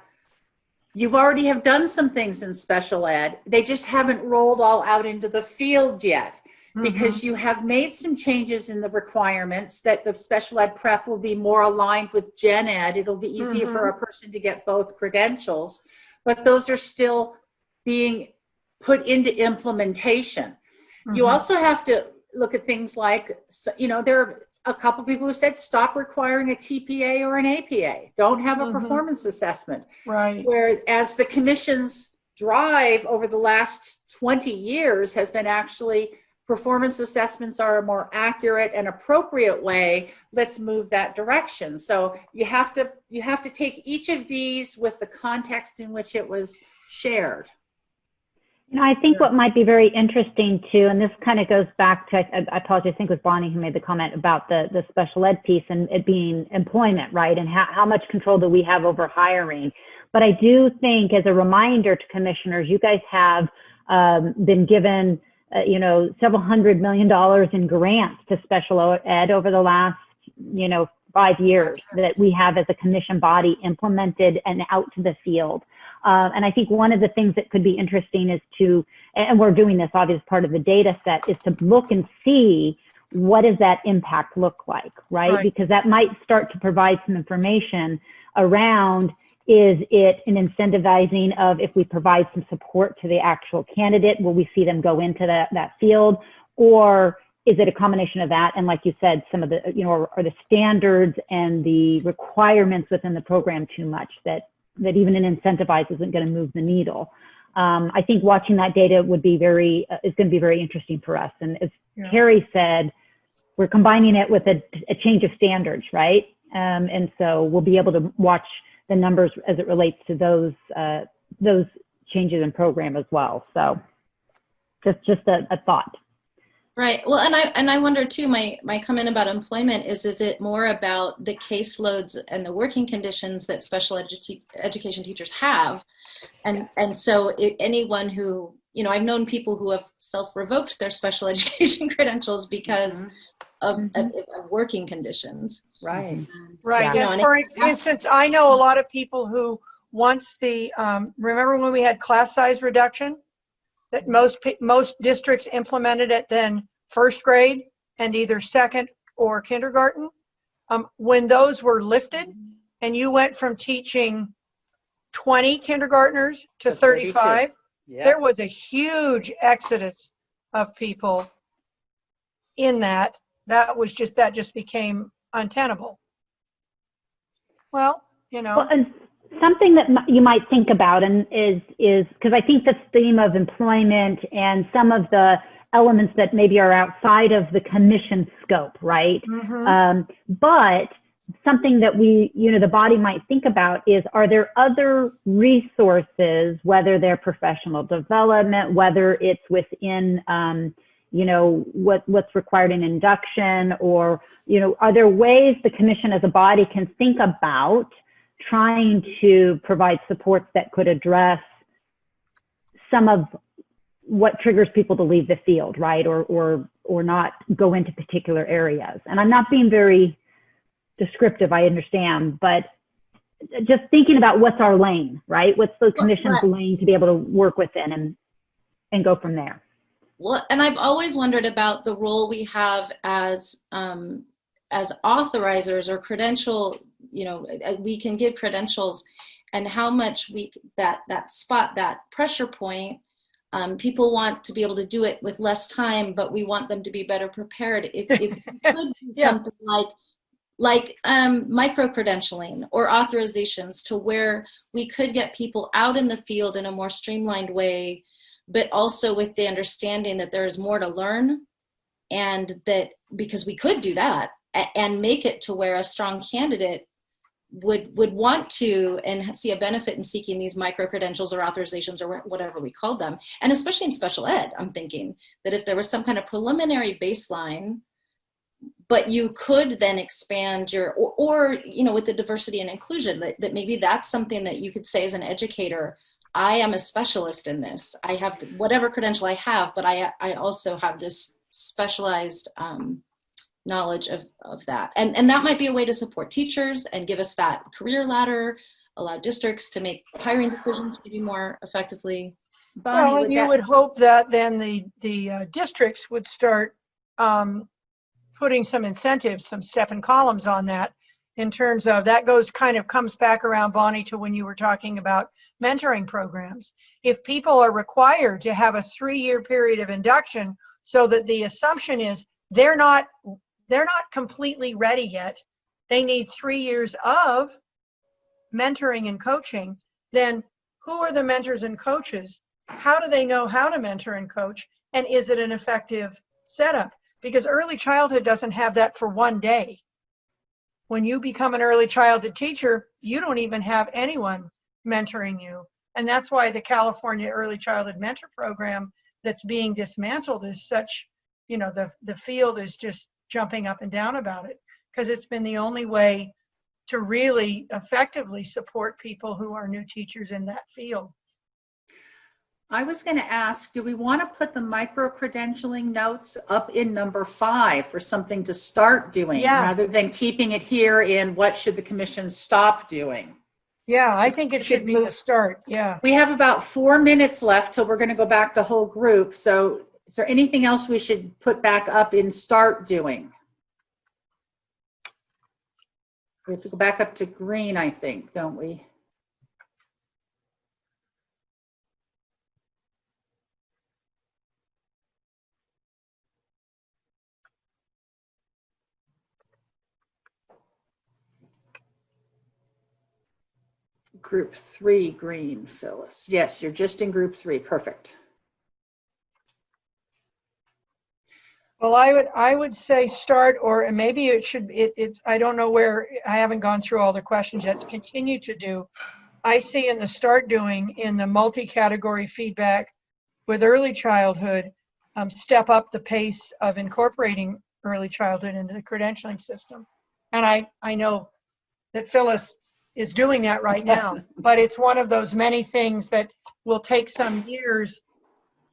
you've already have done some things in special ed. They just haven't rolled all out into the field yet, because you have made some changes in the requirements that the special ed prep will be more aligned with gen ed. It'll be easier for a person to get both credentials, but those are still being put into implementation. You also have to look at things like, there are a couple people who said stop requiring a TPA or an APA. Don't have a performance assessment. Right. Whereas the commission's drive over the last 20 years has been actually performance assessments are a more accurate and appropriate way. Let's move that direction. So you have to take each of these with the context in which it was shared. I think what might be very interesting too, and this kind of goes back to, I apologize, I think it was Bonnie who made the comment about the special ed piece and it being employment, right? And how much control do we have over hiring? But I do think, as a reminder to commissioners, you guys have been given, several $100 million in grants to special ed over the last, 5 years that we have as a commission body implemented and out to the field. And I think one of the things that could be interesting is and we're doing this obviously as part of the data set, is to look and see what does that impact look like, right? Because that might start to provide some information around, is it an incentivizing of, if we provide some support to the actual candidate, will we see them go into that field? Or is it a combination of that? And like you said, some of the, are the standards and the requirements within the program too much that even an incentivize isn't going to move the needle. I think watching that data is going to be very interesting for us. And as Carrie said, we're combining it with a change of standards, right? And so we'll be able to watch the numbers as it relates to those changes in program as well. So just a thought. Right. Well, and I wonder too, my comment about employment is it more about the caseloads and the working conditions that special education teachers have? And so anyone who, I've known people who have self-revoked their special education credentials because of working conditions. Right. Right. And for instance, I know a lot of people who once remember when we had class size reduction? That most districts implemented it then first grade and either second or kindergarten. When those were lifted and you went from teaching 20 kindergartners to 35, there was a huge exodus of people in that. That just became untenable. Well, Well, and something that you might think about is because I think this theme of employment and some of the elements that maybe are outside of the commission scope, right? But something that the body might think about is, are there other resources, whether they're professional development, whether it's within, what's required in induction, or, are there ways the commission as a body can think about trying to provide supports that could address some of what triggers people to leave the field, right? Or not go into particular areas. And I'm not being very descriptive, I understand, but just thinking about what's our lane, right? What's the commission's lane to be able to work within and go from there. Well, and I've always wondered about the role we have as authorizers or credential, we can give credentials, and how much that pressure point, people want to be able to do it with less time, but we want them to be better prepared. If we could do something like micro-credentialing or authorizations, to where we could get people out in the field in a more streamlined way, but also with the understanding that there is more to learn, and that because we could do that and make it to where a strong candidate would want to and see a benefit in seeking these micro credentials or authorizations or whatever we call them. And especially in special ed, I'm thinking that if there was some kind of preliminary baseline, but you could then expand your, or you know, with the diversity and inclusion, that maybe that's something that you could say as an educator, I am a specialist in this. I have whatever credential I have, but I also have this specialized knowledge of that. And that might be a way to support teachers and give us that career ladder, allow districts to make hiring decisions maybe more effectively. Bonnie, Well, and you would hope that then the districts would start putting some incentives, some step and columns on that, in terms of that comes back around, Bonnie, to when you were talking about mentoring programs. If people are required to have a 3-year period of induction, so that the assumption is they're not completely ready yet, they need 3 years of mentoring and coaching, then who are the mentors and coaches? How do they know how to mentor and coach? And is it an effective setup? Because early childhood doesn't have that for one day. When you become an early childhood teacher, you don't even have anyone mentoring you. And that's why the California Early Childhood Mentor Program that's being dismantled is such, you know, the field is just jumping up and down about it, because it's been the only way to really effectively support people who are new teachers in that field. I was going to ask, do we want to put the micro-credentialing notes up in number 5 for something to start doing, rather than keeping it here in what should the commission stop doing? Yeah, I think it should be the start. Yeah. We have about 4 minutes left till we're going to go back to whole group. So is there anything else we should put back up in start doing? We have to go back up to green, I think, don't we? Group 3 green, Phyllis. Yes, you're just in group 3. Perfect. Well, I would say start, or maybe it's I don't know where, I haven't gone through all the questions yet. Continue to do. I see in the start doing, in the multi-category feedback with early childhood, step up the pace of incorporating early childhood into the credentialing system. And I know that Phyllis is doing that right now, but it's one of those many things that will take some years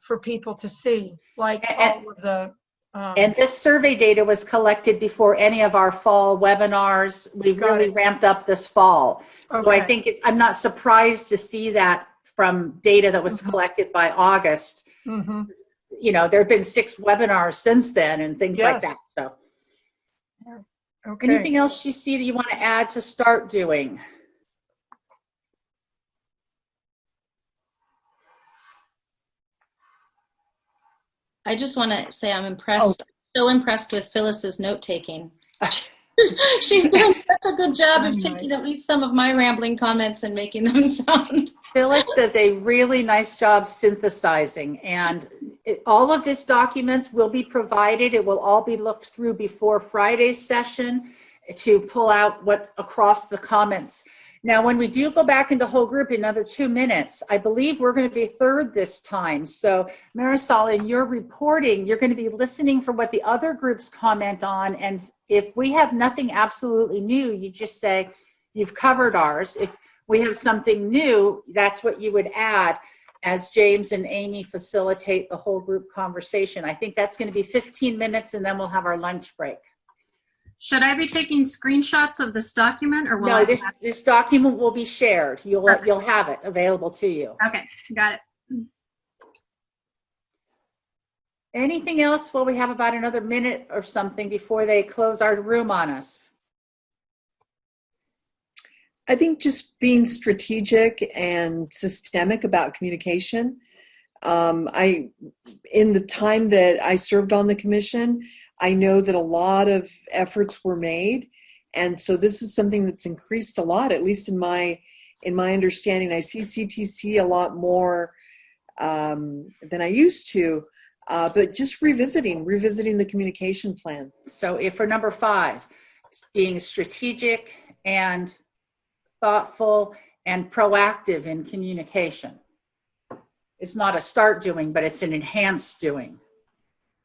for people to see, like all of the and this survey data was collected before any of our fall webinars. We've really ramped up this fall. So I think I'm not surprised to see that from data that was collected by August. You know, there have been 6 webinars since then and things like that. So anything else you see that you want to add to start doing? I just want to say I'm impressed. So impressed with Phyllis's note taking. She's doing such a good job of taking at least some of my rambling comments and making them sound. Phyllis does a really nice job synthesizing, and all of this document will be provided. It will all be looked through before Friday's session to pull out what across the comments. Now, when we do go back into whole group in another 2 minutes, I believe we're going to be third this time. So Marisol, in your reporting, you're going to be listening for what the other groups comment on. And if we have nothing absolutely new, you just say, you've covered ours. If we have something new, that's what you would add as James and Amy facilitate the whole group conversation. I think that's going to be 15 minutes and then we'll have our lunch break. Should I be taking screenshots of this document, or will no? This document will be shared. You'll have it available to you. Okay, got it. Anything else? Well, we have about another minute or something before they close our room on us. I think just being strategic and systemic about communication. In the time that I served on the commission, I know that a lot of efforts were made. And so this is something that's increased a lot, at least in my understanding. I see CTC a lot more than I used to, but just revisiting the communication plan. So if for number 5, being strategic and thoughtful, and proactive in communication. It's not a start doing, but it's an enhanced doing.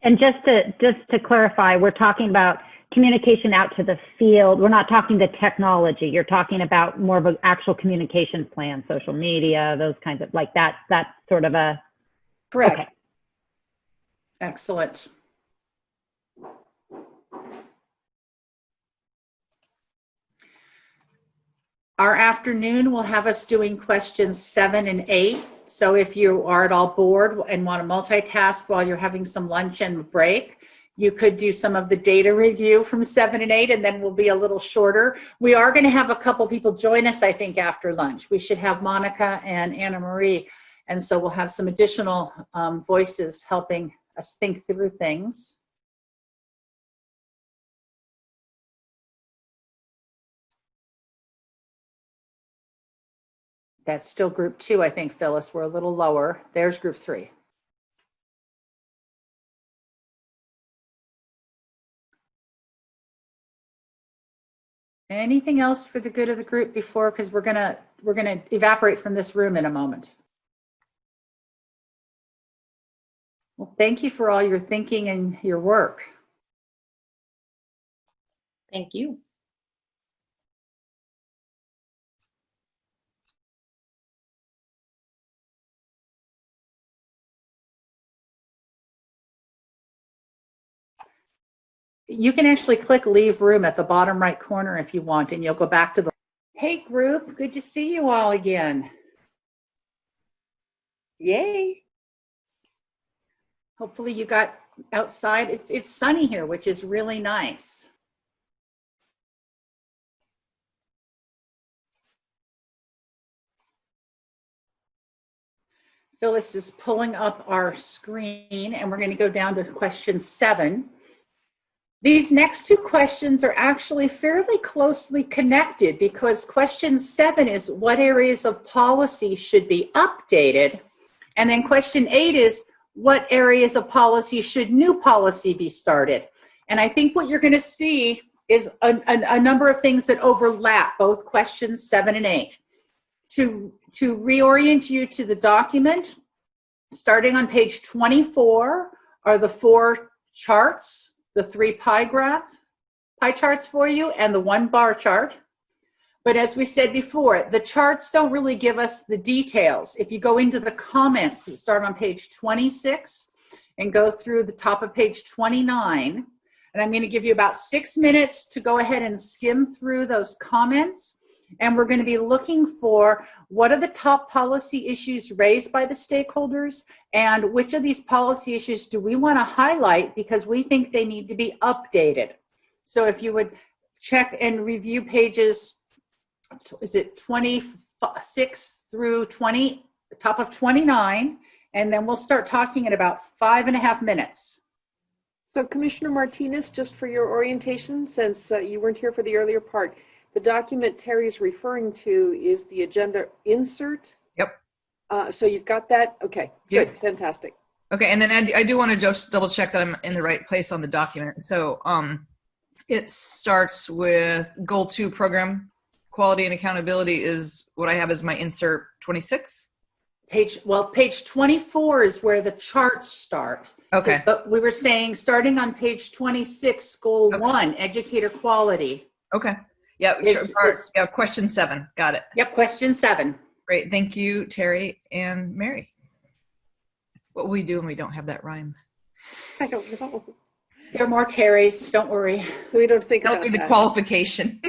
And just to clarify, we're talking about communication out to the field. We're not talking the technology. You're talking about more of an actual communications plan, social media, those kinds of, like that sort of a. Correct. Okay. Excellent. Our afternoon will have us doing questions 7 and 8. So if you are at all bored and want to multitask while you're having some lunch and break, you could do some of the data review from 7 and 8, and then we'll be a little shorter. We are going to have a couple people join us, I think, after lunch. We should have Monica and Anna Marie. And so we'll have some additional voices helping us think through things. That's still group 2, I think, Phyllis. We're a little lower. There's group 3. Anything else for the good of the group before, because we're gonna evaporate from this room in a moment. Well, thank you for all your thinking and your work. Thank you. You can actually click leave room at the bottom right corner if you want, and you'll go back to the. Hey group, good to see you all again. Yay. Hopefully you got outside. It's sunny here, which is really nice. Phyllis is pulling up our screen, and we're going to go down to question 7. These next 2 questions are actually fairly closely connected, because question 7 is what areas of policy should be updated, and then question 8 is what areas of policy should new policy be started. And I think what you're going to see is a number of things that overlap both questions 7 and 8. To reorient you to the document, starting on page 24 are the 4 charts, the 3 pie charts for you, and the 1 bar chart. But as we said before, the charts don't really give us the details. If you go into the comments that start on page 26 and go through the top of page 29, and I'm going to give you about 6 minutes to go ahead and skim through those comments. And we're going to be looking for what are the top policy issues raised by the stakeholders, and which of these policy issues do we want to highlight because we think they need to be updated. So if you would check and review pages, is it 26 through 20, top of 29, and then we'll start talking in about 5.5 minutes. So Commissioner Martinez, just for your orientation, since you weren't here for the earlier part, the document Terry's referring to is the agenda insert. Yep. So you've got that? Okay, good, Yep. fantastic. Okay, and then I do want to just double check that I'm in the right place on the document. So it starts with goal 2, program quality and accountability is what I have as my insert 26. Page 24 is where the charts start. Okay. But we were saying starting on page 26, goal 1, educator quality. Okay. Yeah, yeah, question 7. Got it. Yep, question 7. Great. Thank you, Terry and Mary. What will we do when we don't have that rhyme? I don't know. There are more Terrys, don't worry. We don't think That'll about be that. the qualification.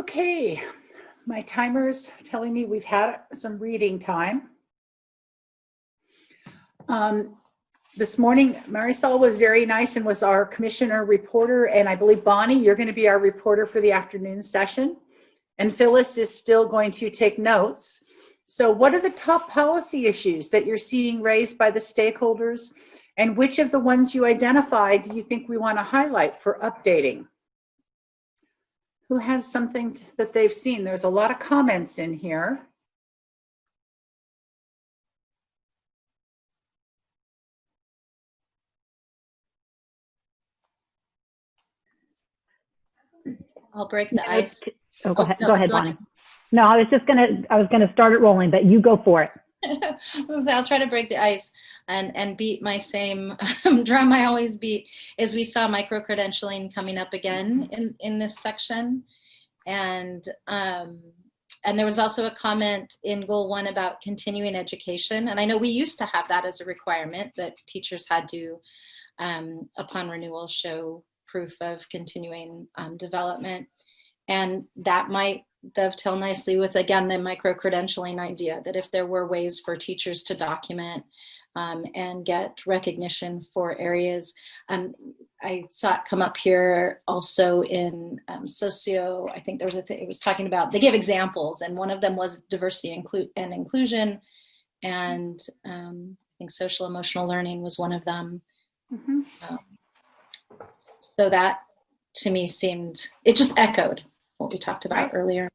Okay, my timer's telling me we've had some reading time. This morning, Marisol was very nice and was our commissioner reporter, and I believe Bonnie, you're going to be our reporter for the afternoon session, and Phyllis is still going to take notes. So what are the top policy issues that you're seeing raised by the stakeholders, and which of the ones you identified do you think we want to highlight for updating? Who has something that they've seen? There's a lot of comments in here. I'll break the ice. Oh, go ahead. no, Go ahead, go Bonnie. ahead. No, I was gonna start it rolling, but you go for it. I'll try to break the ice and beat my same drum I always beat. Is we saw micro-credentialing coming up again in this section. And there was also a comment in goal 1 about continuing education. And I know we used to have that as a requirement that teachers had to, upon renewal, show proof of continuing development. And that might dovetail nicely with, again, the micro-credentialing idea, that if there were ways for teachers to document and get recognition for areas. I saw it come up here also in socio, I think there was it was talking about, they give examples, and one of them was diversity and inclusion, and I think social emotional learning was one of them. Mm-hmm. So that to me seemed, it just echoed what we talked about earlier.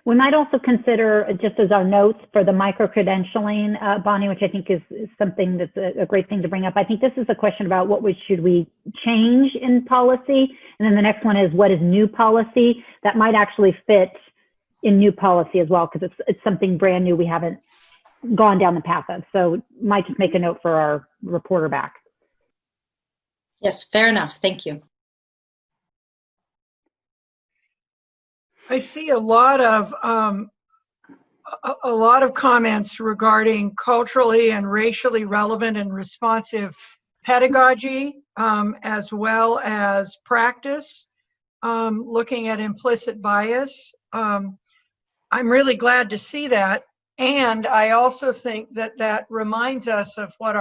We might also consider, just as our notes for the micro-credentialing, Bonnie, which I think is something that's a great thing to bring up. I think this is a question about what should we change in policy? And then the next one is, what is new policy? That might actually fit in new policy as well, because it's something brand new we haven't gone down the path of. So might just make a note for our reporter back. Yes, fair enough. Thank you. I see a lot of comments regarding culturally and racially relevant and responsive pedagogy, as well as practice, looking at implicit bias. I'm really glad to see that. And I also think that reminds us of what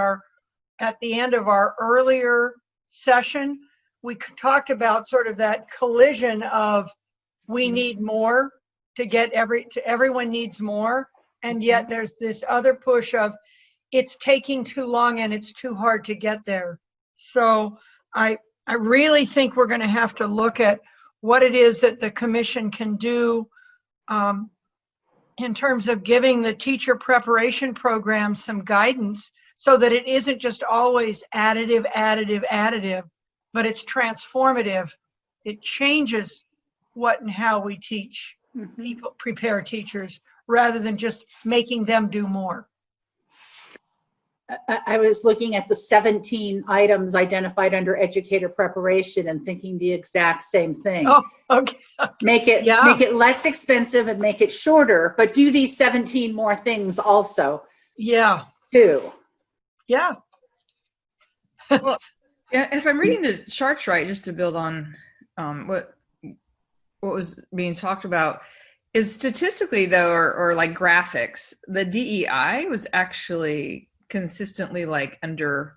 at the end of our earlier session, we talked about sort of that collision of we need more to get everyone needs more. And yet there's this other push of it's taking too long and it's too hard to get there. So I really think we're going to have to look at what it is that the commission can do in terms of giving the teacher preparation program some guidance, so that it isn't just always additive, but it's transformative. It changes what and how we teach people, prepare teachers, rather than just making them do more. I was looking at the 17 items identified under educator preparation and thinking the exact same thing. Oh, okay. Make it less expensive and make it shorter, but do these 17 more things also. Yeah. Too. Yeah. Well, if I'm reading the charts right, just to build on what was being talked about, is statistically though, or like graphics, the DEI was actually consistently like under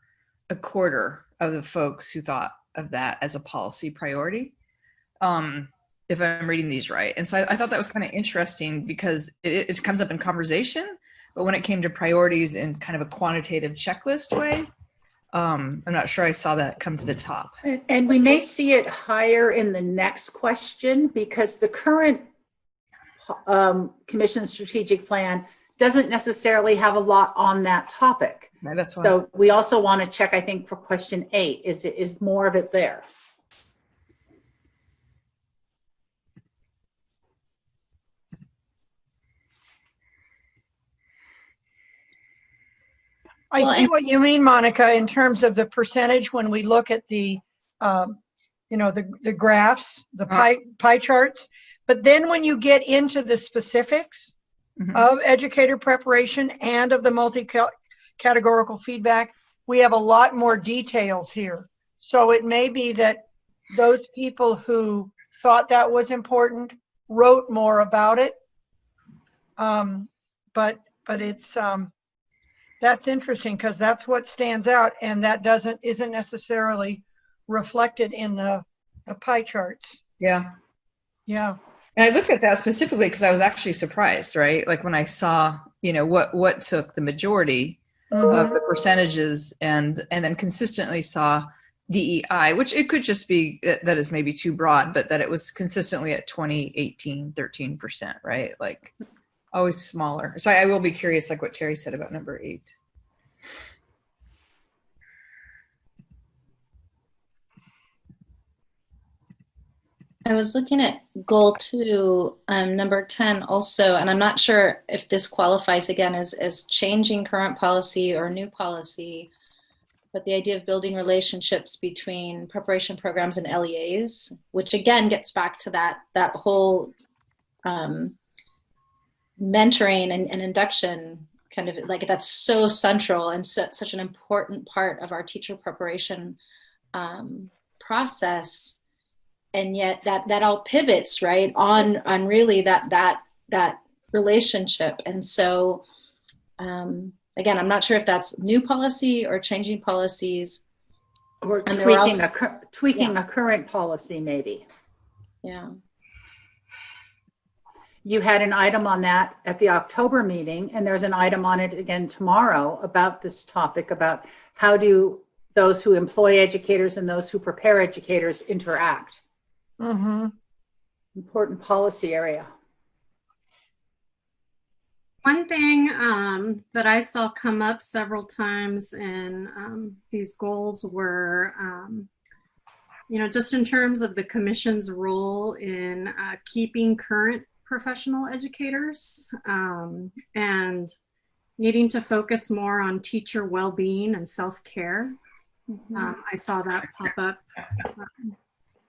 a quarter of the folks who thought of that as a policy priority, if I'm reading these right. And so I thought that was kind of interesting, because it comes up in conversation, but when it came to priorities in kind of a quantitative checklist way, I'm not sure I saw that come to the top. And we may see it higher in the next question, because the current commission strategic plan doesn't necessarily have a lot on that topic. Right, that's why. So we also want to check, I think, for question 8, is more of it there? I see what you mean, Monica, in terms of the percentage when we look at the, the graphs, the pie charts. But then when you get into the specifics of educator preparation and of the multi-categorical feedback, we have a lot more details here. So it may be that those people who thought that was important wrote more about it. But it's that's interesting because that's what stands out, and that isn't necessarily reflected in the pie charts. Yeah. Yeah. And I looked at that specifically because I was actually surprised, right? Like when I saw, what took the majority of the percentages, and then consistently saw DEI, which it could just be that is maybe too broad, but that it was consistently at 13%, right? Like always smaller. So I will be curious, like what Terry said about number 8. I was looking at goal 2, number 10 also, and I'm not sure if this qualifies again as changing current policy or new policy, but the idea of building relationships between preparation programs and LEAs, which again gets back to that whole mentoring and induction kind of like that's so central and such an important part of our teacher preparation process. And yet that all pivots right on really that relationship. And so again, I'm not sure if that's new policy or changing policies or and tweaking a current policy maybe. Yeah. You had an item on that at the October meeting, and there's an item on it again tomorrow about this topic, about how do those who employ educators and those who prepare educators interact. Mm-hmm. Important policy area. One thing that I saw come up several times in these goals were, just in terms of the commission's role in keeping current professional educators and needing to focus more on teacher well-being and self-care. Mm-hmm. I saw that pop up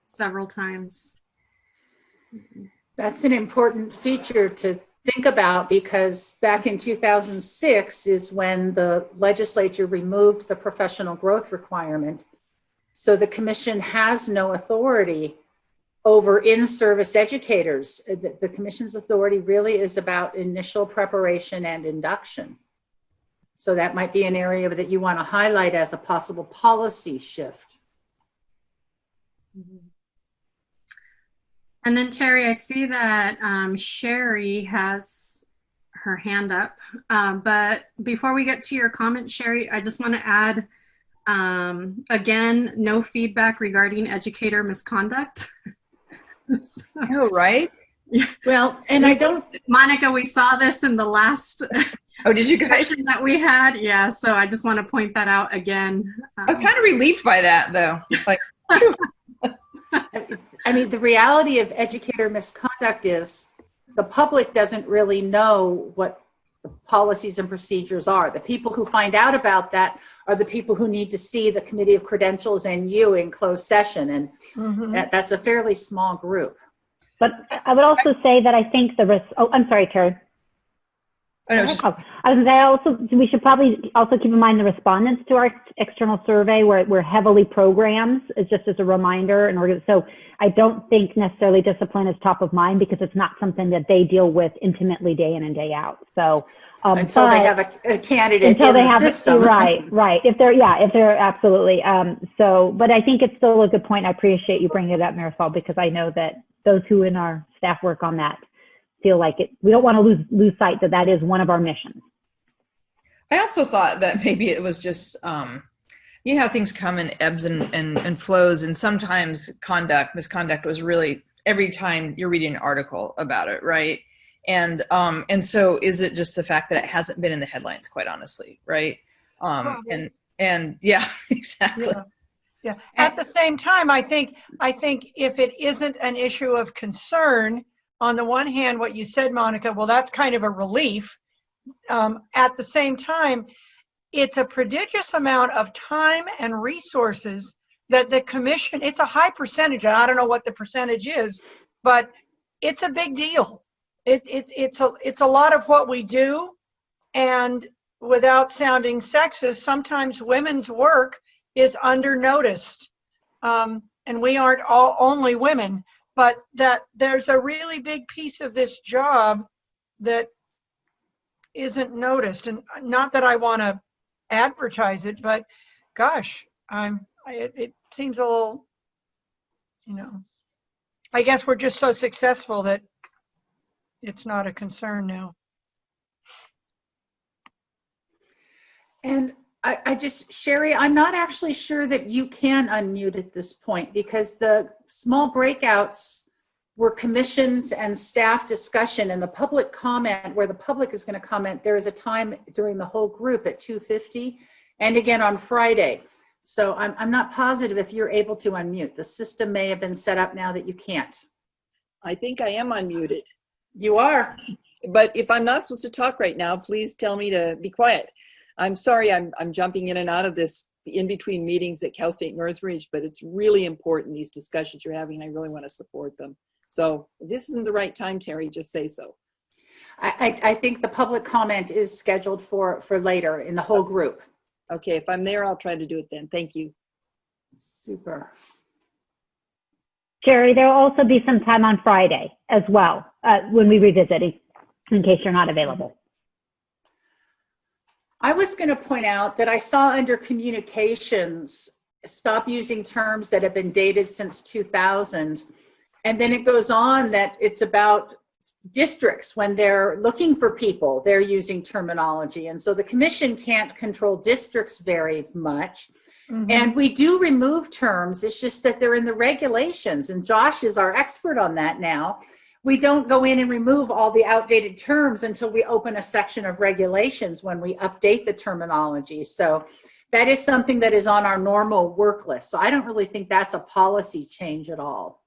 several times. That's an important feature to think about, because back in 2006 is when the legislature removed the professional growth requirement. So the commission has no authority over in-service educators. The commission's authority really is about initial preparation and induction. So that might be an area that you want to highlight as a possible policy shift. Mm-hmm. And then Terry, I see that Sherry has her hand up. But before we get to your comment, Sherry, I just want to add, again, no feedback regarding educator misconduct. I know, right? Well, and I don't, Monica, we saw this in the last oh, did you guys? that we had? Yeah, so I just want to point that out again. I was kind of relieved by that, though. Like, I mean, the reality of educator misconduct is the public doesn't really know what the policies and procedures are. The people who find out about that are the people who need to see the Committee of Credentials and you in closed session. And that's a fairly small group. But I would also say that I think I'm sorry, Terry. I was going to say we should probably also keep in mind the respondents to our external survey were heavily programs, just as a reminder. So I don't think necessarily discipline is top of mind because it's not something that they deal with intimately day in and day out. So until they have a candidate until in they the have system. Right. If they're absolutely. But I think it's still a good point. I appreciate you bringing it up, Marisol, because I know that those who in our staff work on that feel like we don't want to lose sight that is one of our missions. I also thought that maybe it was just, how things come in ebbs and flows, and sometimes misconduct was really every time you're reading an article about it, right? And so is it just the fact that it hasn't been in the headlines, quite honestly, right? And yeah, exactly. Yeah. At the same time, I think if it isn't an issue of concern, on the one hand, what you said, Monica, well, that's kind of a relief. At the same time, it's a prodigious amount of time and resources that the commission, it's a high percentage, and I don't know what the percentage is, but it's a big deal. It's a lot of what we do, and without sounding sexist, sometimes women's work is under noticed. and we aren't all only women, but that there's a really big piece of this job that isn't noticed. And not that I want to advertise it, but gosh, it seems a little, I guess we're just so successful that it's not a concern now. And Sherry, I'm not actually sure that you can unmute at this point because the small breakouts were commissions and staff discussion, and the public comment, where the public is going to comment, there is a time during the whole group at 2:50 and again on Friday. So I'm not positive if you're able to unmute. The system may have been set up now that you can't. I think I am unmuted. You are. But if I'm not supposed to talk right now, please tell me to be quiet. I'm sorry I'm jumping in and out of this in between meetings at Cal State Northridge, but it's really important, these discussions you're having. I really want to support them. So if this isn't the right time, Terry, just say so. I think the public comment is scheduled for later in the whole group. Okay, if I'm there, I'll try to do it then. Thank you. Super. Jerry, there will also be some time on Friday as well when we revisit it, in case you're not available. I was going to point out that I saw under communications, stop using terms that have been dated since 2000. And then it goes on that it's about districts when they're looking for people, they're using terminology. And so the commission can't control districts very much. Mm-hmm. And we do remove terms. It's just that they're in the regulations. And Josh is our expert on that now. We don't go in and remove all the outdated terms until we open a section of regulations when we update the terminology. So that is something that is on our normal work list. So I don't really think that's a policy change at all.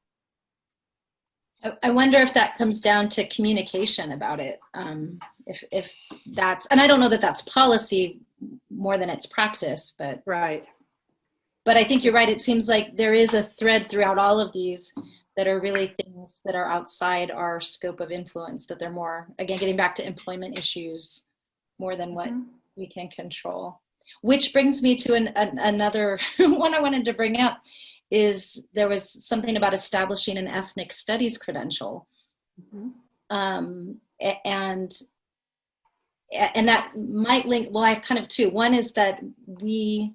I wonder if that comes down to communication about it. If that's, and I don't know that that's policy more than it's practice, but right. But I think you're right. It seems like there is a thread throughout all of these that are really things that are outside our scope of influence, that they're more, again, getting back to employment issues more than what we can control. Which brings me to another one I wanted to bring up is there was something about establishing an ethnic studies credential. And that might link, well, I have kind of two. One is that we,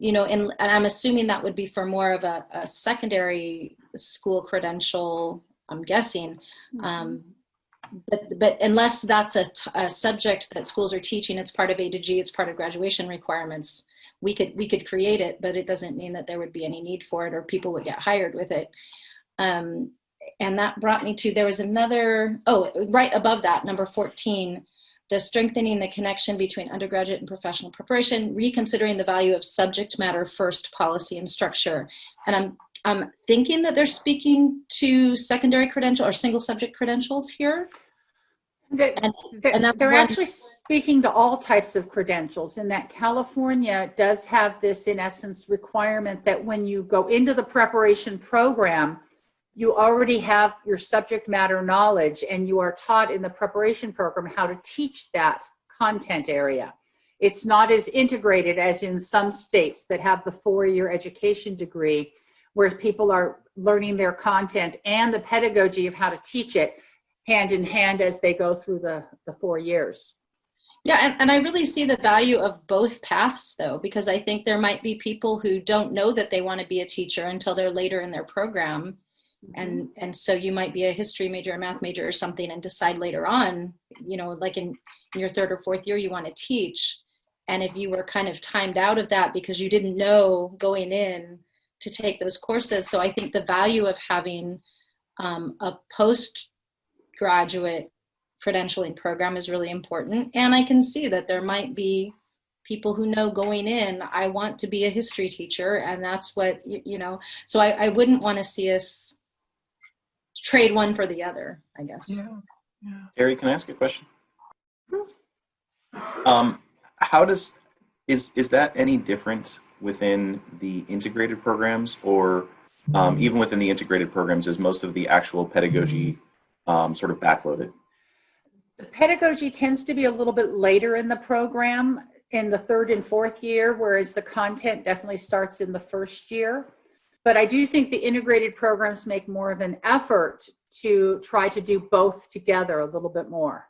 and I'm assuming that would be for more of a secondary school credential, I'm guessing. But unless that's a subject that schools are teaching, it's part of A to G, it's part of graduation requirements. We could create it, but it doesn't mean that there would be any need for it or people would get hired with it. And that brought me to, there was another, right above that, number 14, the strengthening the connection between undergraduate and professional preparation, reconsidering the value of subject matter first policy and structure. And I'm thinking that they're speaking to secondary credential or single subject credentials here. They're actually speaking to all types of credentials, in that California does have this, in essence, requirement that when you go into the preparation program, you already have your subject matter knowledge and you are taught in the preparation program how to teach that content area. It's not as integrated as in some states that have the 4-year education degree, where people are learning their content and the pedagogy of how to teach it hand in hand as they go through the 4 years. Yeah, and I really see the value of both paths, though, because I think there might be people who don't know that they want to be a teacher until they're later in their program. And so you might be a history major, a math major or something, and decide later on, like in your 3rd or 4th year, you want to teach. And if you were kind of timed out of that because you didn't know going in to take those courses. So I think the value of having a postgraduate credentialing program is really important. And I can see that there might be people who know going in, I want to be a history teacher, and that's what, so I wouldn't want to see us trade one for the other, I guess. Yeah. Terry, can I ask a question? Is that any different within the integrated programs, or even within the integrated programs, is most of the actual pedagogy sort of backloaded? The pedagogy tends to be a little bit later in the program, in the 3rd and 4th year, whereas the content definitely starts in the 1st year. But I do think the integrated programs make more of an effort to try to do both together a little bit more.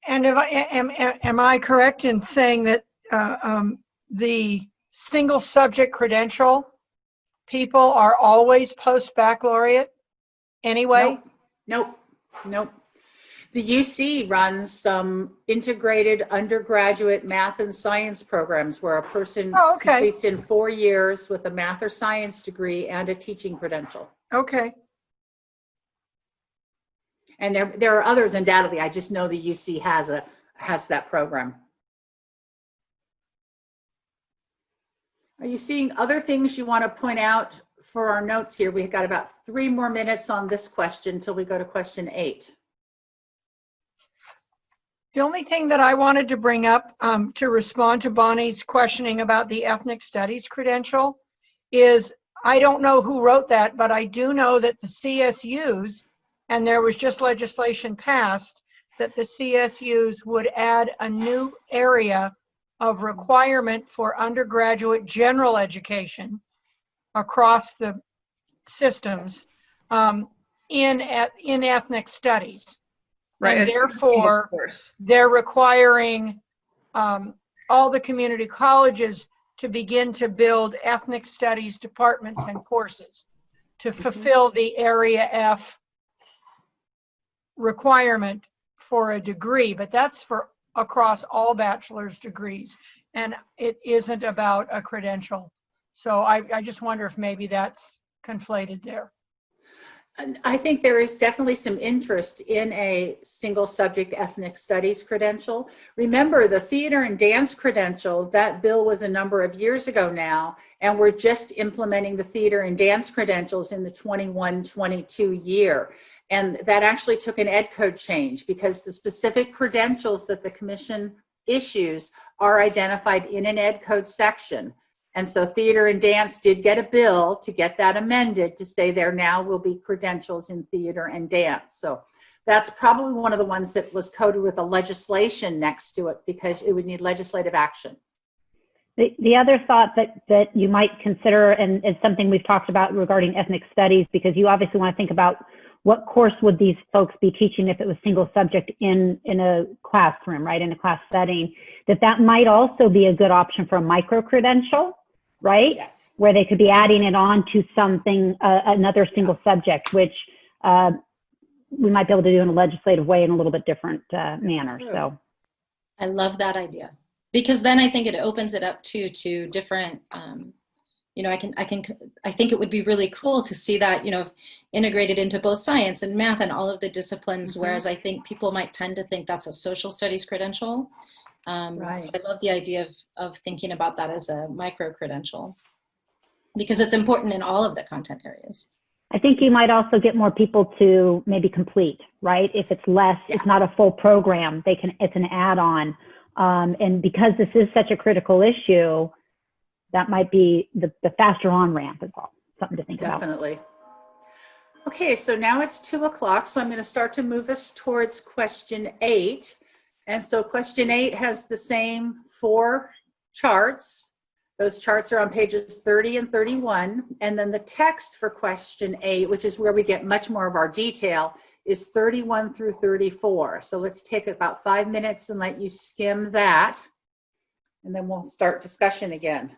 And am I correct in saying that the single subject credential people are always post-baccalaureate anyway? Nope. The UC runs some integrated undergraduate math and science programs where a person completes in 4 years with a math or science degree and a teaching credential. Okay. And there are others undoubtedly. I just know the UC has that program. Are you seeing other things you want to point out for our notes here? We've got about 3 more minutes on this question until we go to question 8. The only thing that I wanted to bring up to respond to Bonnie's questioning about the ethnic studies credential is, I don't know who wrote that, but I do know that the CSUs, and there was just legislation passed, that the CSUs would add a new area of requirement for undergraduate general education across the systems in ethnic studies. Right. And therefore, they're requiring all the community colleges to begin to build ethnic studies departments and courses to fulfill the Area F requirement for a degree. But that's for across all bachelor's degrees, and it isn't about a credential. So I just wonder if maybe that's conflated there. I think there is definitely some interest in a single subject ethnic studies credential. Remember, the theater and dance credential, that bill was a number of years ago now, and we're just implementing the theater and dance credentials in the 21-22 year. And that actually took an ed code change because the specific credentials that the commission issues are identified in an ed code section. And so theater and dance did get a bill to get that amended to say there now will be credentials in theater and dance. So that's probably one of the ones that was coded with a legislation next to it because it would need legislative action. The other thought that you might consider, and it's something we've talked about regarding ethnic studies, because you obviously want to think about what course would these folks be teaching if it was single subject in a classroom, right, in a class setting, that might also be a good option for a micro-credential, right? Yes. Where they could be adding it on to something, another single subject, which we might be able to do in a legislative way in a little bit different manner. So I love that idea, because then I think it opens it up to different, you know, I think it would be really cool to see that, you know, integrated into both science and math and all of the disciplines, whereas I think people might tend to think that's a social studies credential. Right. So I love the idea of thinking about that as a micro credential, because it's important in all of the content areas. I think you might also get more people to maybe complete, right? If it's less, it's not a full program, it's an add-on. And because this is such a critical issue, that might be the faster on-ramp as well. Something to think about. Definitely. Okay, so now it's 2 o'clock, so I'm going to start to move us towards question 8. And so question 8 has the same 4 charts. Those charts are on pages 30 and 31. And then the text for question 8, which is where we get much more of our detail, is 31 through 34. So let's take about 5 minutes and let you skim that. And then we'll start discussion again.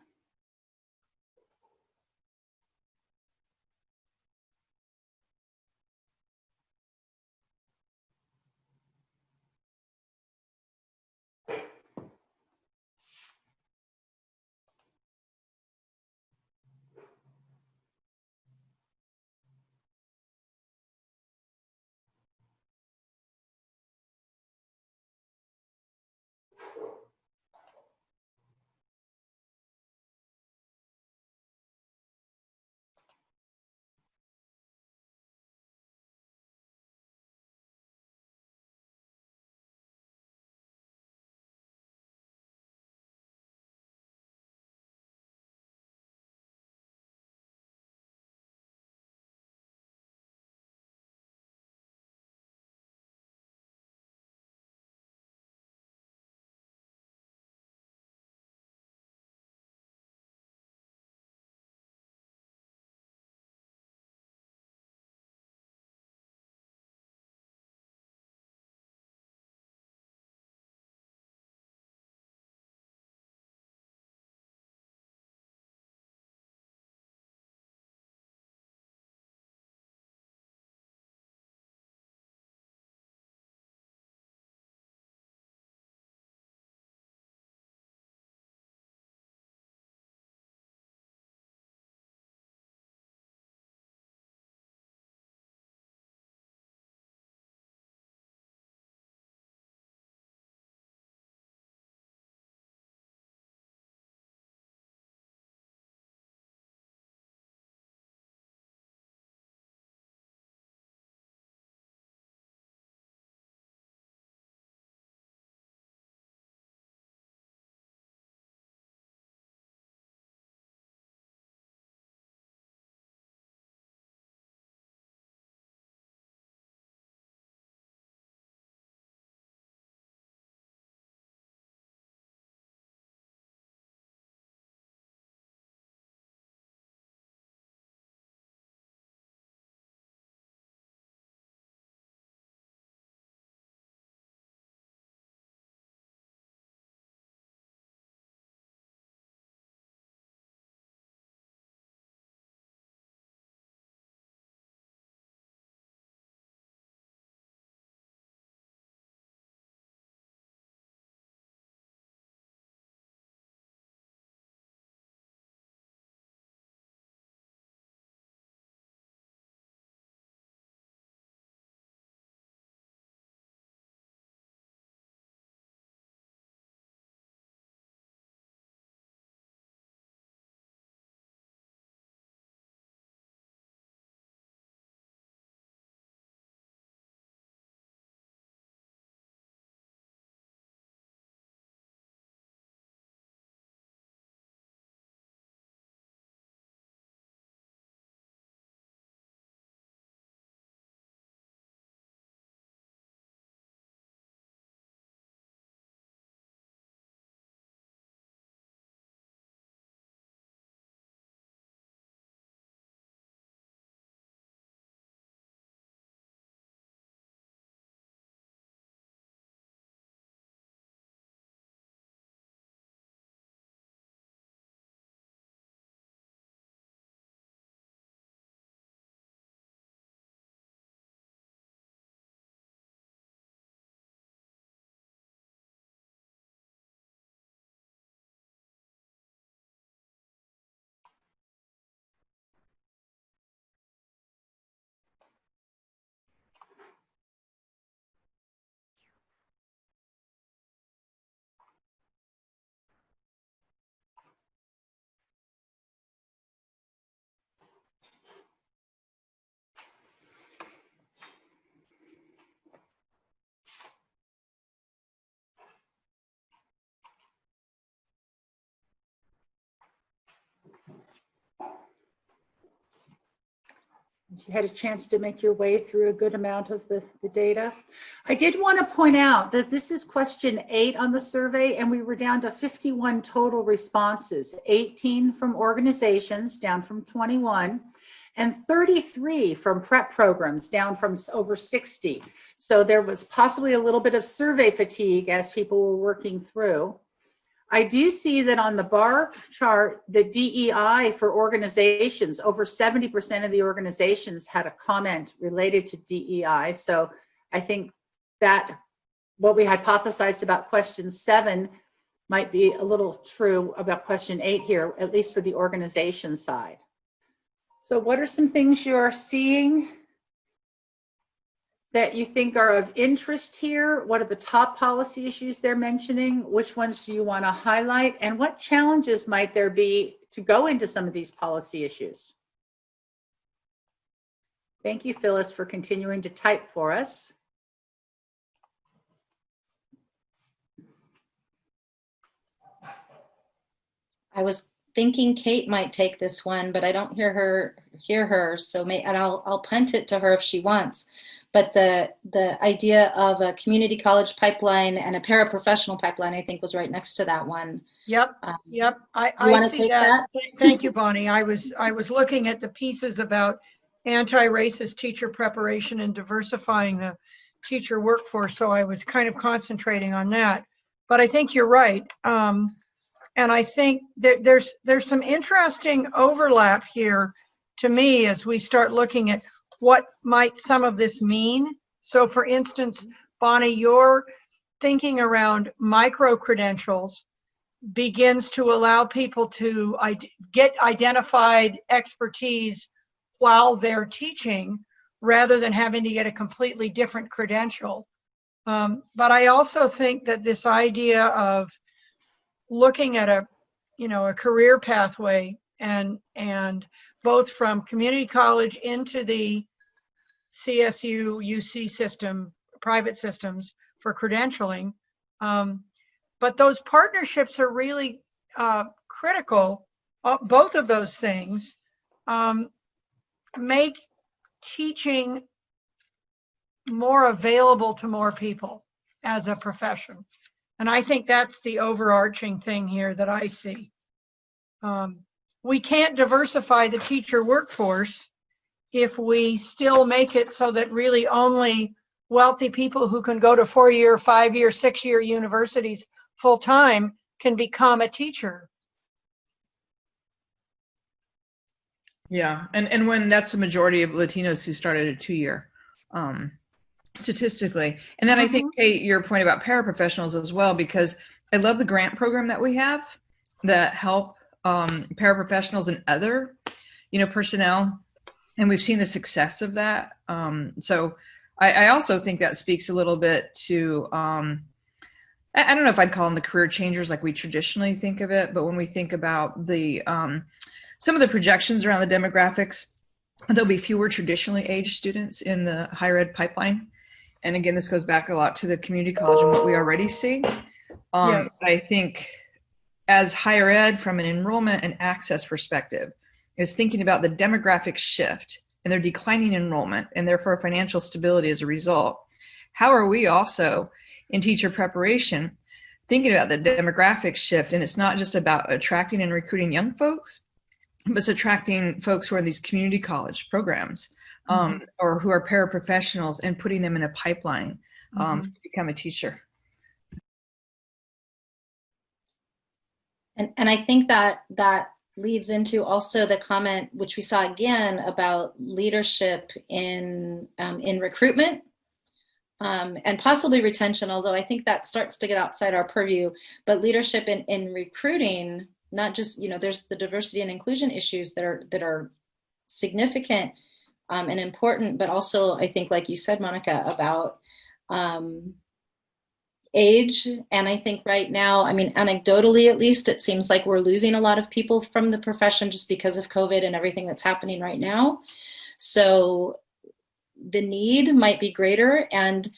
you had a chance to make your way through a good amount of the data. I did want to point out that this is question 8 on the survey, and we were down to 51 total responses, 18 from organizations, down from 21, and 33 from prep programs, down from over 60. So there was possibly a little bit of survey fatigue as people were working through. I do see that on the bar chart, the DEI for organizations, over 70% of the organizations had a comment related to DEI. So I think that what we hypothesized about question 7 might be a little true about question 8 here, at least for the organization side. So what are some things you're seeing that you think are of interest here? What are the top policy issues they're mentioning? Which ones do you want to highlight? And what challenges might there be to go into some of these policy issues? Thank you, Phyllis, for continuing to type for us. I was thinking Kate might take this one, but I don't hear her. So and I'll punt it to her if she wants. But the idea of a community college pipeline and a paraprofessional pipeline, I think, was right next to that one. Yep. Yep. I see that. Thank you, Bonnie. I was looking at the pieces about anti-racist teacher preparation and diversifying the teacher workforce. So I was kind of concentrating on that. But I think you're right. And I think that there's some interesting overlap here to me as we start looking at what might some of this mean. So for instance, Bonnie, your thinking around micro-credentials begins to allow people to get identified expertise while they're teaching rather than having to get a completely different credential. But I also think that this idea of looking at a career pathway and both from community college into the CSU, UC system, private systems for credentialing. But those partnerships are really critical. Both of those things make teaching more available to more people as a profession. And I think that's the overarching thing here that I see. We can't diversify the teacher workforce if we still make it so that really only wealthy people who can go to 4-year, 5-year, 6-year universities full-time can become a teacher. Yeah, and when that's the majority of Latinos who started a 2-year, statistically. And then I think, Kate, your point about paraprofessionals as well, because I love the grant program that we have that help paraprofessionals and other, personnel. And we've seen the success of that. So I also think that speaks a little bit to, I don't know if I'd call them the career changers like we traditionally think of it, but when we think about the some of the projections around the demographics, there'll be fewer traditionally aged students in the higher ed pipeline. And again, this goes back a lot to the community college and what we already see. Yes. I think as higher ed from an enrollment and access perspective is thinking about the demographic shift and their declining enrollment and therefore financial stability as a result. How are we also in teacher preparation thinking about the demographic shift? And it's not just about attracting and recruiting young folks, but it's attracting folks who are in these community college programs or who are paraprofessionals and putting them in a pipeline to become a teacher. And I think that leads into also the comment, which we saw again about leadership in recruitment and possibly retention, although I think that starts to get outside our purview, but leadership in recruiting, not just, there's the diversity and inclusion issues that are significant and important, but also I think, like you said, Monica, about age. And I think right now, anecdotally, at least, it seems like we're losing a lot of people from the profession just because of COVID and everything that's happening right now. So the need might be greater and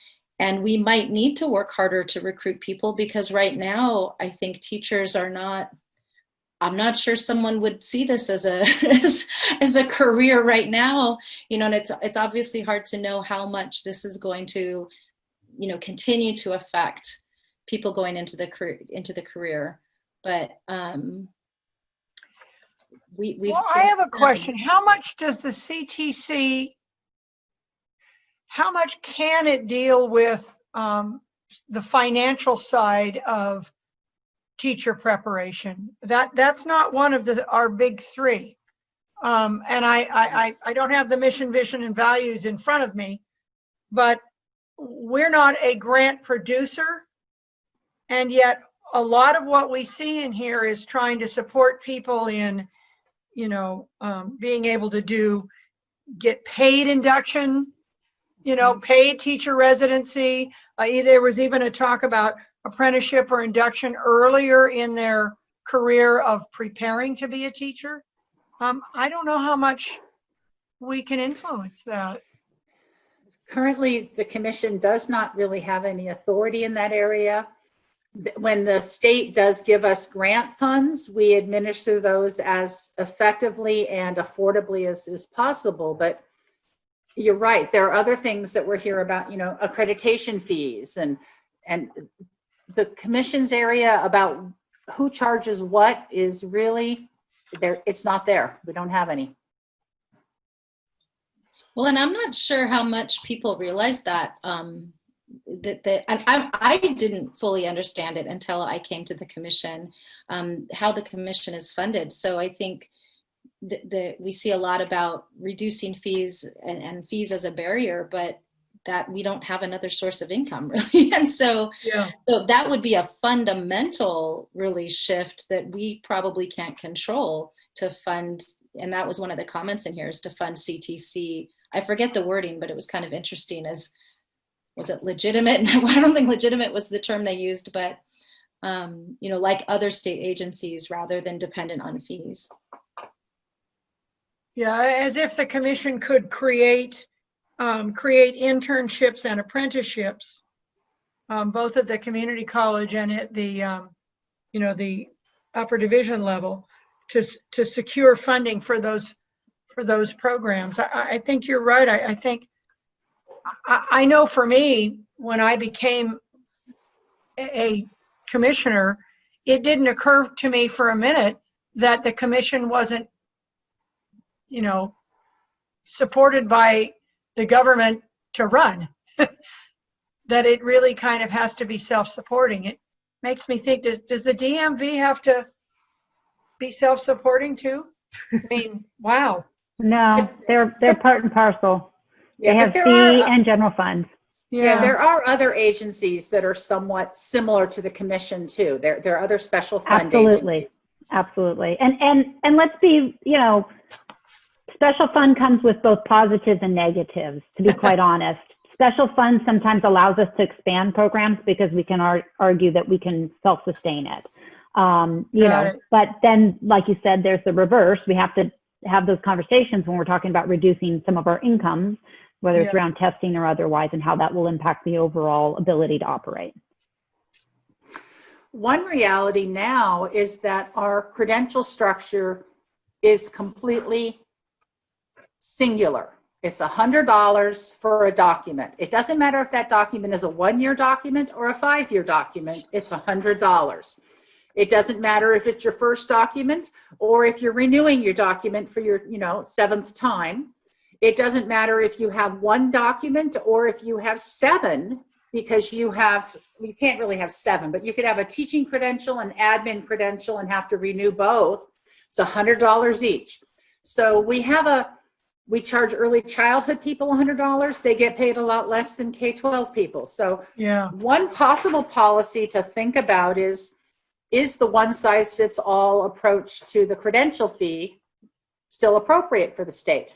we might need to work harder to recruit people because right now, I think teachers are not I'm not sure someone would see this as a as a career right now, you know, and it's obviously hard to know how much this is going to, you know, continue to affect people going into the career. But well, I have a question. How much does the CTC, how much can it deal with the financial side of teacher preparation? That's not one of our big three. And I don't have the mission, vision, and values in front of me, but we're not a grant producer. And yet a lot of what we see in here is trying to support people in, you know, being able to get paid induction, you know, paid teacher residency. There was even a talk about apprenticeship or induction earlier in their career of preparing to be a teacher. I don't know how much we can influence that. Currently, the commission does not really have any authority in that area. When the state does give us grant funds, we administer those as effectively and affordably as possible. But you're right, there are other things that we're here about, you know, accreditation fees and the commission's area about who charges what is really there. It's not there. We don't have any. Well, and I'm not sure how much people realize that, and I didn't fully understand it until I came to the commission, how the commission is funded. So I think we see a lot about reducing fees and fees as a barrier, but that we don't have another source of income really. And so, so that would be a fundamental really shift that we probably can't control to fund. And that was one of the comments in here, is to fund CTC. I forget the wording, but it was kind of interesting. Was it legitimate? I don't think legitimate was the term they used, but you know, like other state agencies rather than dependent on fees. Yeah, as if the commission could create internships and apprenticeships, both at the community college and at the you know, the upper division level, to secure funding for those programs. I think you're right. I think I know for me, when I became a commissioner, it didn't occur to me for a minute that the commission wasn't, you know, supported by the government to run. That it really kind of has to be self-supporting. It makes me think, does the DMV have to be self-supporting too? I mean, wow. No, they're part and parcel. Yeah, they have fee and general funds. Yeah, there are other agencies that are somewhat similar to the commission too. There are other special fund agencies. Absolutely. And let's be, you know, special fund comes with both positives and negatives, to be quite honest. Special fund sometimes allows us to expand programs because we can argue that we can self-sustain it. You know, but then, like you said, there's the reverse. We have to have those conversations when we're talking about reducing some of our incomes, whether it's around testing or otherwise, and how that will impact the overall ability to operate. One reality now is that our credential structure is completely singular. It's $100 for a document. It doesn't matter if that document is a 1-year document or a 5-year document, it's $100. It doesn't matter if it's your first document or if you're renewing your document for your, you know, 7th time. It doesn't matter if you have 1 document or if you have 7, because you can't really have 7, but you could have a teaching credential, an admin credential, and have to renew both. It's $100 each. So we charge early childhood people $100. They get paid a lot less than K-12 people. So one possible policy to think about is the one-size-fits-all approach to the credential fee still appropriate for the state?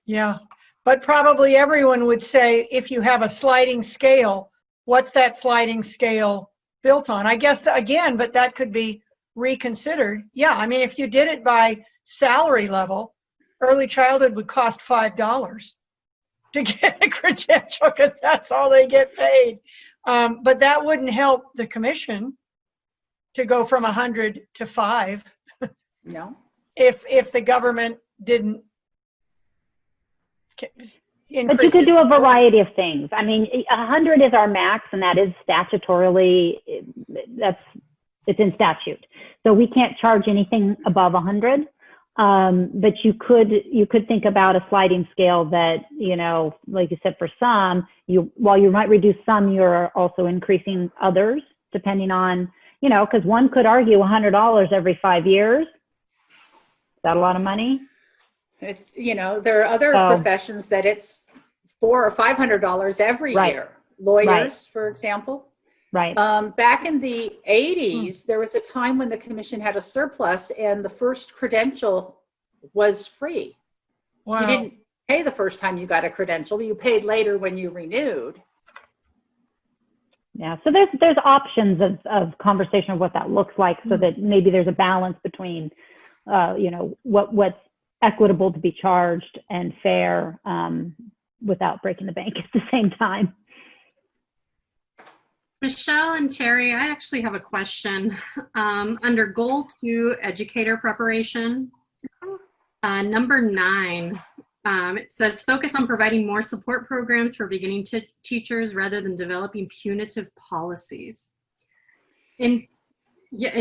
Yeah, but probably everyone would say, if you have a sliding scale, what's that sliding scale built on? I guess, again, but that could be reconsidered. Yeah, I mean, if you did it by salary level, early childhood would cost $5 to get a credential because that's all they get paid. But that wouldn't help the commission. to go from 100 to 5 No. if the government didn't increase. But you could its do a support. variety of things. I mean, 100 is our max, and that is statutorily, it's in statute. So we can't charge anything above 100. But you could think about a sliding scale that, you know, like you said, for some, while you might reduce some, you're also increasing others, depending on, you know, because one could argue $100 every 5 years. Is that a lot of money? It's, you know, there are other professions that it's $400 or $500 every Right. year. Lawyers, Right. for example. Right. Back in the 80s, there was a time when the commission had a surplus and the first credential was free. Wow. You didn't pay the first time you got a credential, you paid later when you renewed. Yeah, so there's options of conversation of what that looks like, so that maybe there's a balance between, you know, what's equitable to be charged and fair, without breaking the bank at the same time. Michelle and Terry, I actually have a question. Under Goal 2, Educator Preparation, number 9, it says focus on providing more support programs for beginning teachers rather than developing punitive policies. In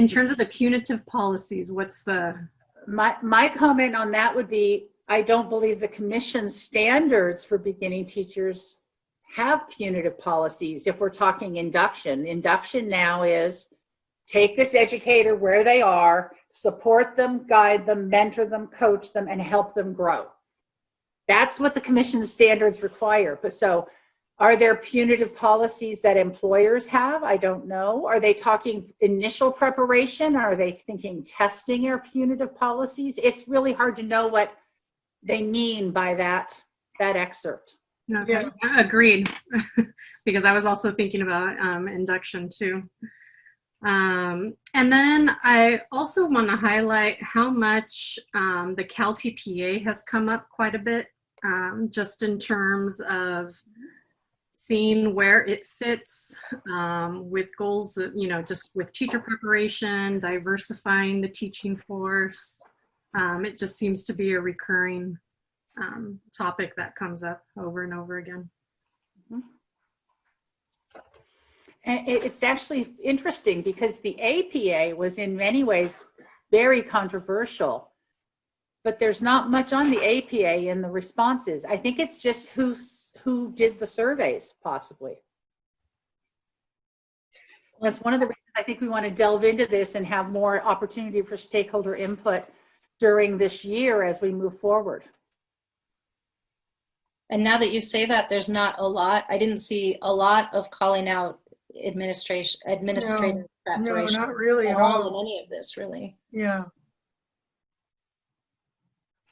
terms of the punitive policies, what's the... My comment on that would be, I don't believe the commission's standards for beginning teachers have punitive policies. If we're talking induction now is take this educator where they are, support them, guide them, mentor them, coach them, and help them grow. That's what the commission's standards require. But so are there punitive policies that employers have? I don't know. Are they talking initial preparation? Are they thinking testing or punitive policies? It's really hard to know what they mean by that excerpt. Okay, Yeah. Agreed. Because I was also thinking about induction too. And then I also want to highlight how much the Cal TPA has come up quite a bit, just in terms of seeing where it fits with goals, you know, just with teacher preparation, diversifying the teaching force. It just seems to be a recurring topic that comes up over and over again. And it's actually interesting because the APA was in many ways very controversial, but there's not much on the APA in the responses. I think it's just who did the surveys, possibly. That's one of the reasons I think we want to delve into this and have more opportunity for stakeholder input during this year as we move forward. And now that you say that, there's not a lot. I didn't see a lot of calling out administrative preparation. No, not really at at all all. in any of this, really. Yeah.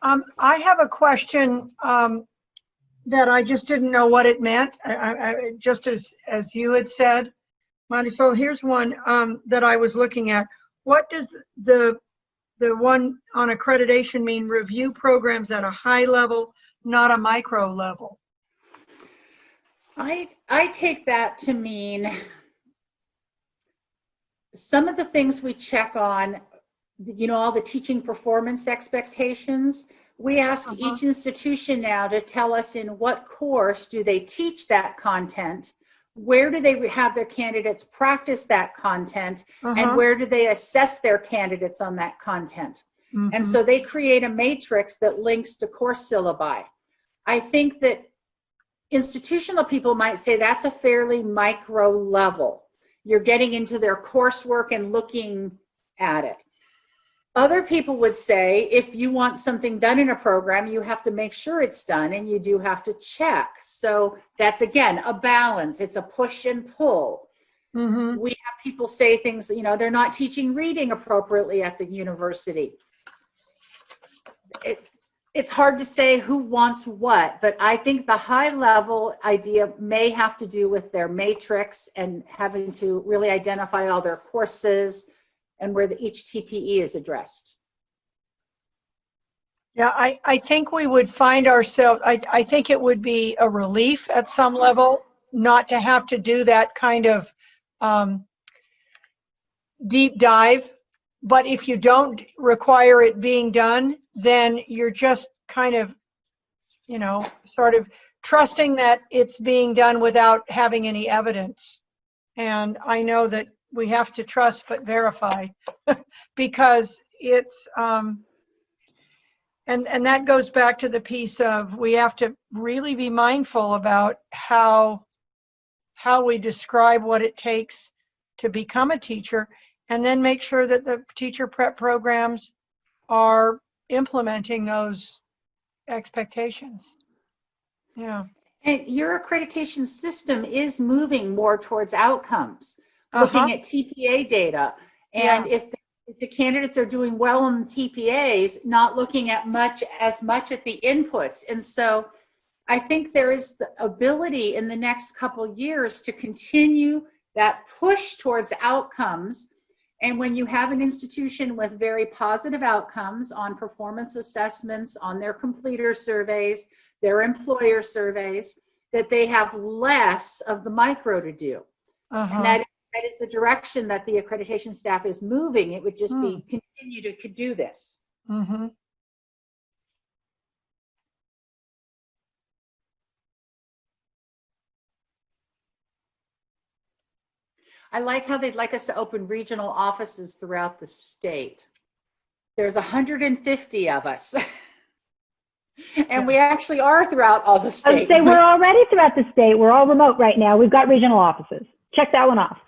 I have a question that I just didn't know what it meant. I just as you had said, Marisol, here's one that I was looking at. What does the one on accreditation mean? Review programs at a high level, not a micro level. I take that to mean some of the things we check on, you know, all the teaching performance expectations. We ask each institution now to tell us in what course do they teach that content, where do they have their candidates practice that content, and where do they assess their candidates on that content. And so they create a matrix that links to course syllabi. I think that institutional people might say that's a fairly micro level. You're getting into their coursework and looking at it. Other people would say if you want something done in a program, you have to make sure it's done and you do have to check. So that's, again, a balance. It's a push and pull. We have people say things, you know, they're not teaching reading appropriately at the university. It's hard to say who wants what, but I think the high level idea may have to do with their matrix and having to really identify all their courses and where each TPE is addressed. Yeah, I think we would find ourselves, I think it would be a relief at some level not to have to do that kind of deep dive. But if you don't require it being done, then you're just kind of, sort of trusting that it's being done without having any evidence. And I know that we have to trust but verify because it's, and that goes back to the piece of we have to really be mindful about how we describe what it takes to become a teacher, and then make sure that the teacher prep programs are implementing those expectations. Yeah. And your accreditation system is moving more towards outcomes, looking at TPA data. And if the candidates are doing well on the TPAs, not looking at as much at the inputs. And so I think there is the ability in the next couple years to continue that push towards outcomes. And when you have an institution with very positive outcomes on performance assessments, on their completer surveys, their employer surveys, that they have less of the micro to do. And that is the direction that the accreditation staff is moving. It would just be continue to do this. I like how they'd like us to open regional offices throughout the state. There's 150 of us. And we actually are throughout all the state. I would say we're already throughout the state. We're all remote right now. We've got regional offices. Check that one off.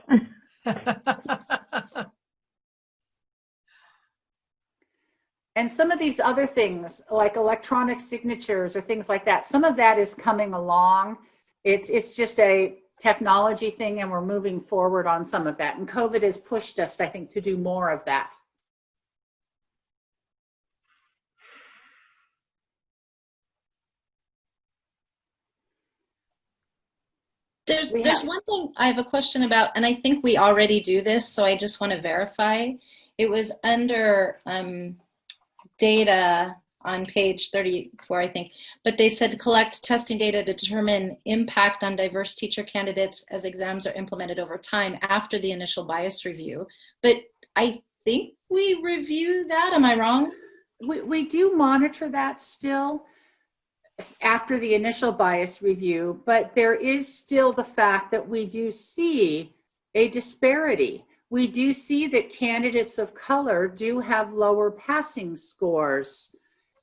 And some of these other things, like electronic signatures or things like that, some of that is coming along. It's just a technology thing, and we're moving forward on some of that. And COVID has pushed us, I think, to do more of that. There's one thing I have a question about, and I think we already do this, so I just want to verify. It was under data on page 34, I think, but they said collect testing data to determine impact on diverse teacher candidates as exams are implemented over time after the initial bias review. But I think we review that. Am I wrong? We do monitor that still after the initial bias review, but there is still the fact that we do see a disparity. We do see that candidates of color do have lower passing scores.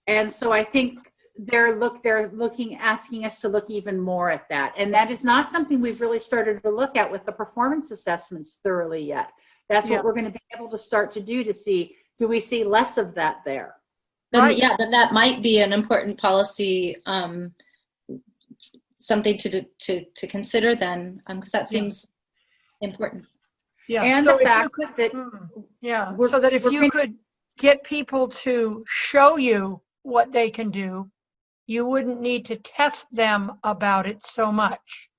And so I think they're asking us to look even more at that. And that is not something we've really started to look at with the performance assessments thoroughly yet. That's what we're going to be able to start to do to see, do we see less of that there? Then, then that might be an important policy, something to consider then, because that seems important. Yeah, and so the fact that so that if you could get people to show you what they can do, you wouldn't need to test them about it so much.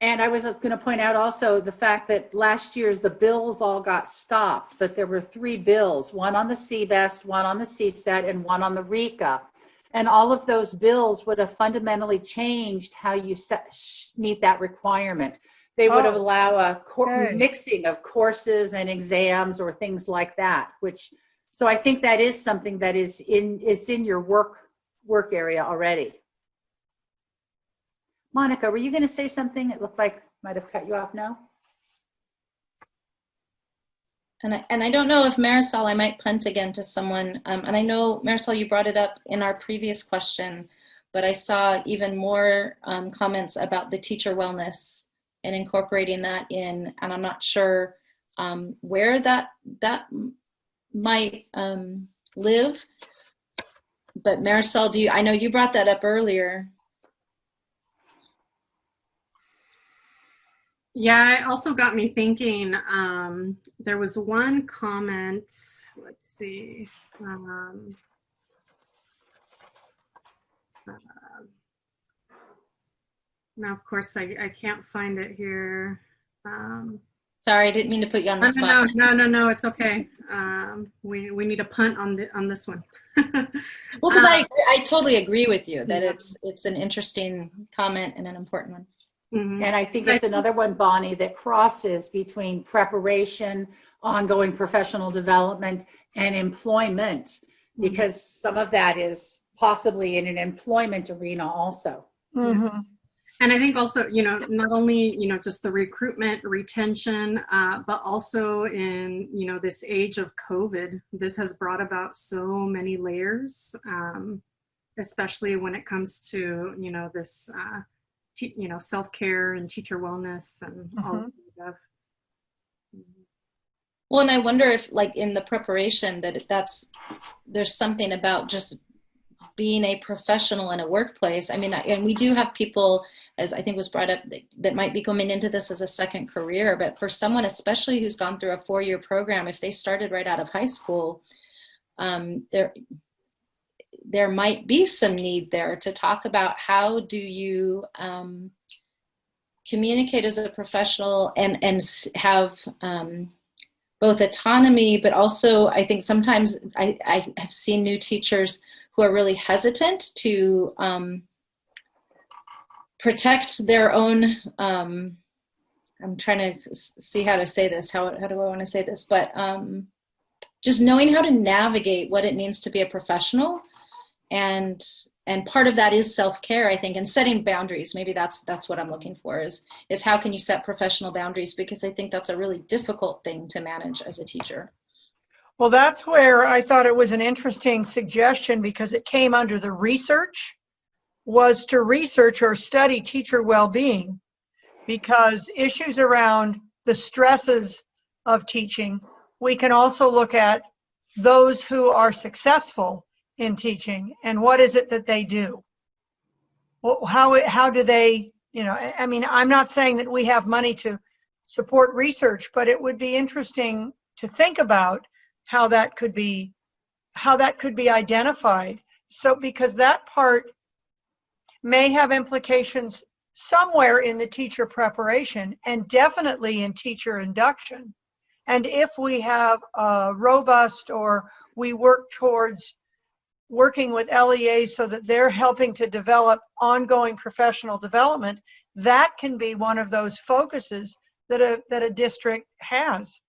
And I was going to point out also the fact that last year's the bills all got stopped, but there were 3 bills, one on the CBEST, one on the CSET, and one on the RECA. And all of those bills would have fundamentally changed how you meet that requirement. They would have allow a mixing of courses and exams or things like that, so I think that is something that is in your work area already. Monica, were you going to say something? It looked like might have cut you off. No? And I don't know if Marisol, I might punt again to someone. And I know, Marisol, you brought it up in our previous question, but I saw even more comments about the teacher wellness and incorporating that in, and I'm not sure where that might live. But Marisol, I know you brought that up earlier. Yeah, it also got me thinking. There was one comment, let's see. Now, of course, I can't find it here. Sorry, I didn't mean to put you on the spot. No, it's okay. We need a punt on this one. Well, because I totally agree with you that it's an interesting comment and an important one. Mm-hmm. And I think it's another one, Bonnie, that crosses between preparation, ongoing professional development and employment, because some of that is possibly in an employment arena also. Mm-hmm. And I think also, not only, just the recruitment, retention, but also in, this age of COVID, this has brought about so many layers, especially when it comes to, this, self-care and teacher wellness and all of that stuff. Well, and I wonder if, like, in the preparation, there's something about just being a professional in a workplace. I mean, and we do have people, as I think was brought up, that might be coming into this as a second career. But for someone, especially who's gone through a 4-year program, if they started right out of high school, there might be some need there to talk about how do you communicate as a professional and have both autonomy, but also I think sometimes I have seen new teachers who are really hesitant to protect their own, I'm trying to see how to say this, how do I want to say this, but just knowing how to navigate what it means to be a professional. And part of that is self-care, I think, and setting boundaries. Maybe that's what I'm looking for is how can you set professional boundaries? Because I think that's a really difficult thing to manage as a teacher. Well, that's where I thought it was an interesting suggestion, because it came under the research, was to research or study teacher well-being, because issues around the stresses of teaching, we can also look at those who are successful in teaching and what is it that they do. How do they, I mean, I'm not saying that we have money to support research, but it would be interesting to think about how that could be identified. So, because that part may have implications somewhere in the teacher preparation and definitely in teacher induction. And if we have a robust, or we work towards working with LEAs so that they're helping to develop ongoing professional development, that can be one of those focuses that a district has.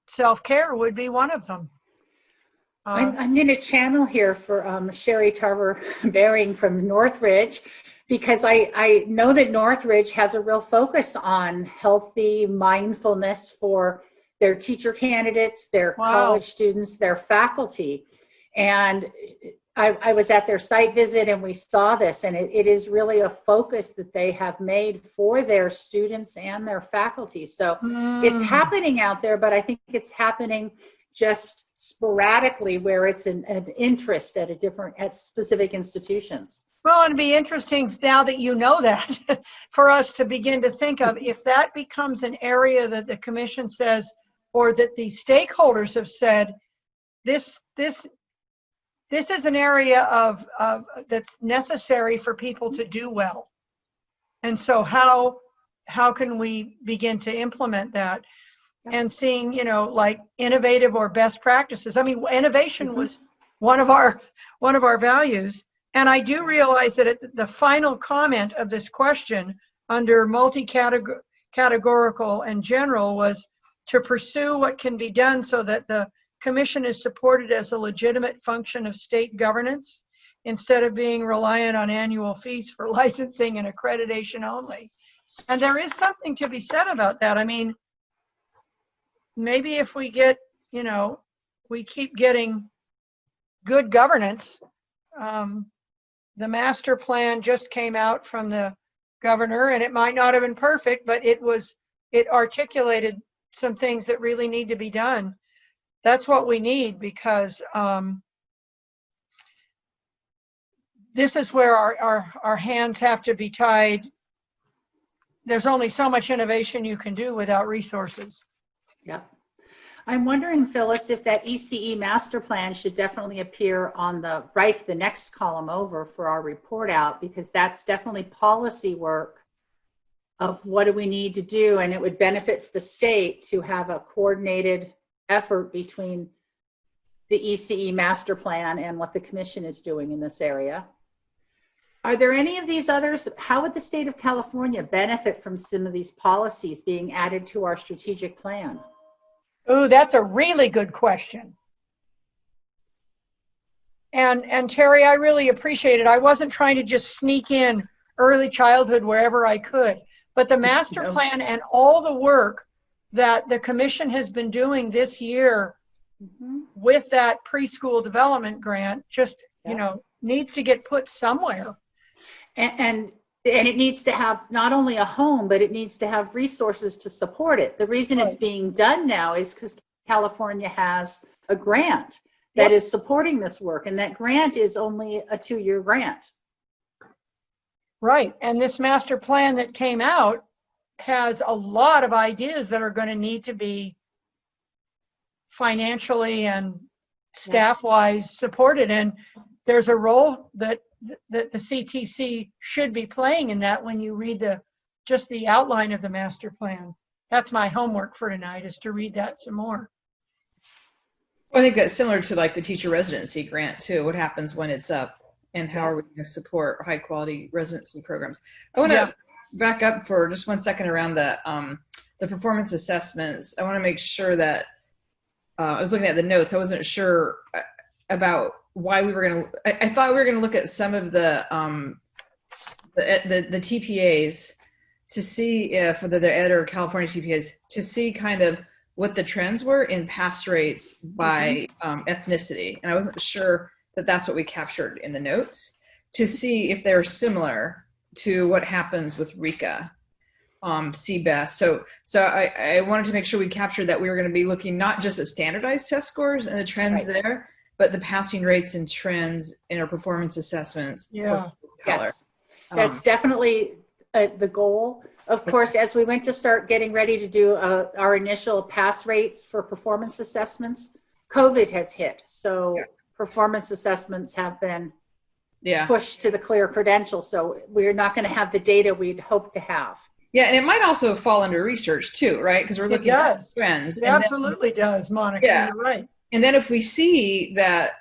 Self-care would be one of them. I'm going to channel here for Sherry Tarver Baring from Northridge, because I know that Northridge has a real focus on healthy mindfulness for their teacher candidates, their college students, their faculty. And I was at their site visit and we saw this, and it is really a focus that they have made for their students and their faculty. So it's happening out there, but I think it's happening just sporadically where it's an interest at specific institutions. Well, it'd be interesting now that you know that for us to begin to think of if that becomes an area that the commission says, or that the stakeholders have said, this is an area of that's necessary for people to do well. And so how can we begin to implement that? And seeing, like innovative or best practices. I mean, innovation was one of our values. And I do realize that the final comment of this question under multi-categorical and general was to pursue what can be done so that the commission is supported as a legitimate function of state governance instead of being reliant on annual fees for licensing and accreditation only. And there is something to be said about that. I mean, maybe if we get, we keep getting good governance. The master plan just came out from the governor, and it might not have been perfect, but it articulated some things that really need to be done. That's what we need, because this is where our hands have to be tied. There's only so much innovation you can do without resources. Yeah. I'm wondering, Phyllis, if that ECE master plan should definitely appear on the next column over for our report out, because that's definitely policy work of what do we need to do, and it would benefit the state to have a coordinated effort between the ECE master plan and what the commission is doing in this area. Are there any of these others? How would the state of California benefit from some of these policies being added to our strategic plan? Ooh, that's a really good question. And Terry, I really appreciate it. I wasn't trying to just sneak in early childhood wherever I could, but the master plan and all the work that the commission has been doing this year with that preschool development grant just, you know, needs to get put somewhere. And it needs to have not only a home, but it needs to have resources to support it. The reason it's being done now is because California has a grant that is supporting this work, and that grant is only a 2-year grant. Right, and this master plan that came out has a lot of ideas that are going to need to be financially and staff-wise supported, and there's a role that the CTC should be playing in that when you read just the outline of the master plan. That's my homework for tonight, is to read that some more. I think that's similar to like the teacher residency grant too. What happens when it's up, and how are we going to support high quality residency programs? I want to back up for just 1 second around the performance assessments. I want to make sure that I was looking at the notes. I wasn't sure about why we were going to. I thought we were going to look at some of the TPAs to see if whether they're Ed or California TPAs, to see kind of what the trends were in pass rates by ethnicity. And I wasn't sure that that's what we captured in the notes, to see if they're similar to what happens with RICA, CBEST. So I wanted to make sure we captured that we were going to be looking not just at standardized test scores and the trends there, but the passing rates and trends in our performance assessments. Yeah. Yes, that's definitely the goal. Of course, as we went to start getting ready to do our initial pass rates for performance assessments, COVID has hit. So performance assessments have been pushed to the clear credential. So we're not going to have the data we'd hoped to have. Yeah, and it might also fall under research too, right? Because we're looking at trends. It absolutely does, Monica. Yeah. You're right. And then if we see that,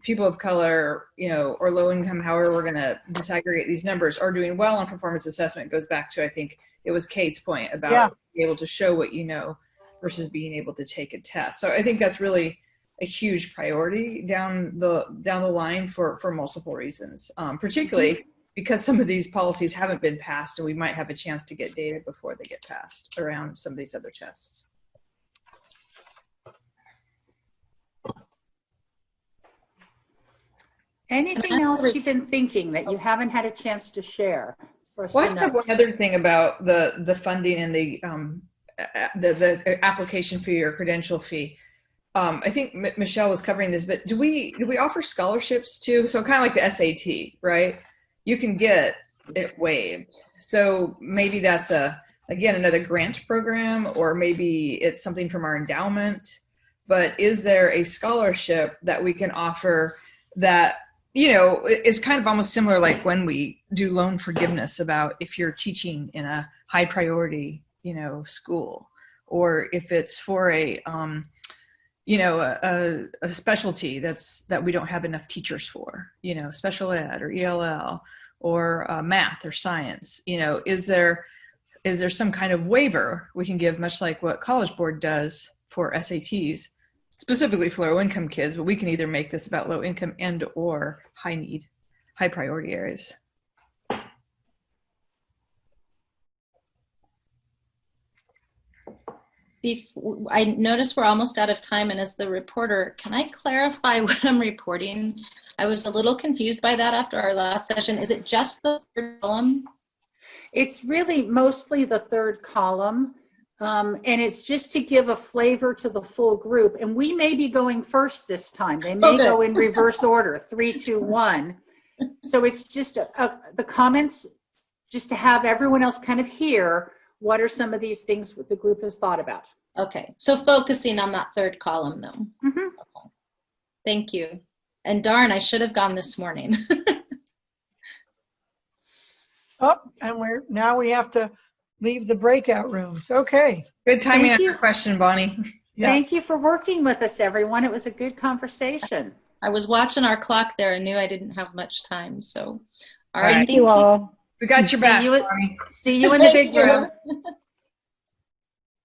people of color, or low income, however we're going to disaggregate these numbers, are doing well on performance assessment, goes back to, I think it was Kate's point about being able to show what you know versus being able to take a test. So I think that's really a huge priority down the line for multiple reasons, particularly because some of these policies haven't been passed, and we might have a chance to get data before they get passed around some of these other tests. Anything else you've been thinking that you haven't had a chance to share? Well, I have one other thing about the funding and the application fee or credential fee. I think Michelle was covering this, but do we offer scholarships too? So kind of like the SAT, right? You can get it waived. So maybe that's again another grant program, or maybe it's something from our endowment. But is there a scholarship that we can offer that is kind of almost similar, like when we do loan forgiveness, about if you're teaching in a high priority, school, or if it's for a specialty that we don't have enough teachers for, special ed or ELL or math or science, is there some kind of waiver we can give, much like what College Board does for SATs, specifically for low income kids, but we can either make this about low income and or high need, high priority areas. I noticed we're almost out of time, and as the reporter, can I clarify what I'm reporting? I was a little confused by that after our last session. Is it just the third column? It's really mostly the third column. And it's just to give a flavor to the full group. And we may be going first this time. They may go in reverse order, 3, 2, 1. So it's just the comments, just to have everyone else kind of hear what are some of these things the group has thought about. Okay, so focusing on that third column though. Okay. Thank you. And darn, I should have gone this morning. And now we have to leave the breakout rooms. Okay. Good timing on your question, Bonnie. Thank you for working with us, everyone. It was a good conversation. I was watching our clock there and knew I didn't have much time. So, all right. Thank you all. We got your back. See you in the big room.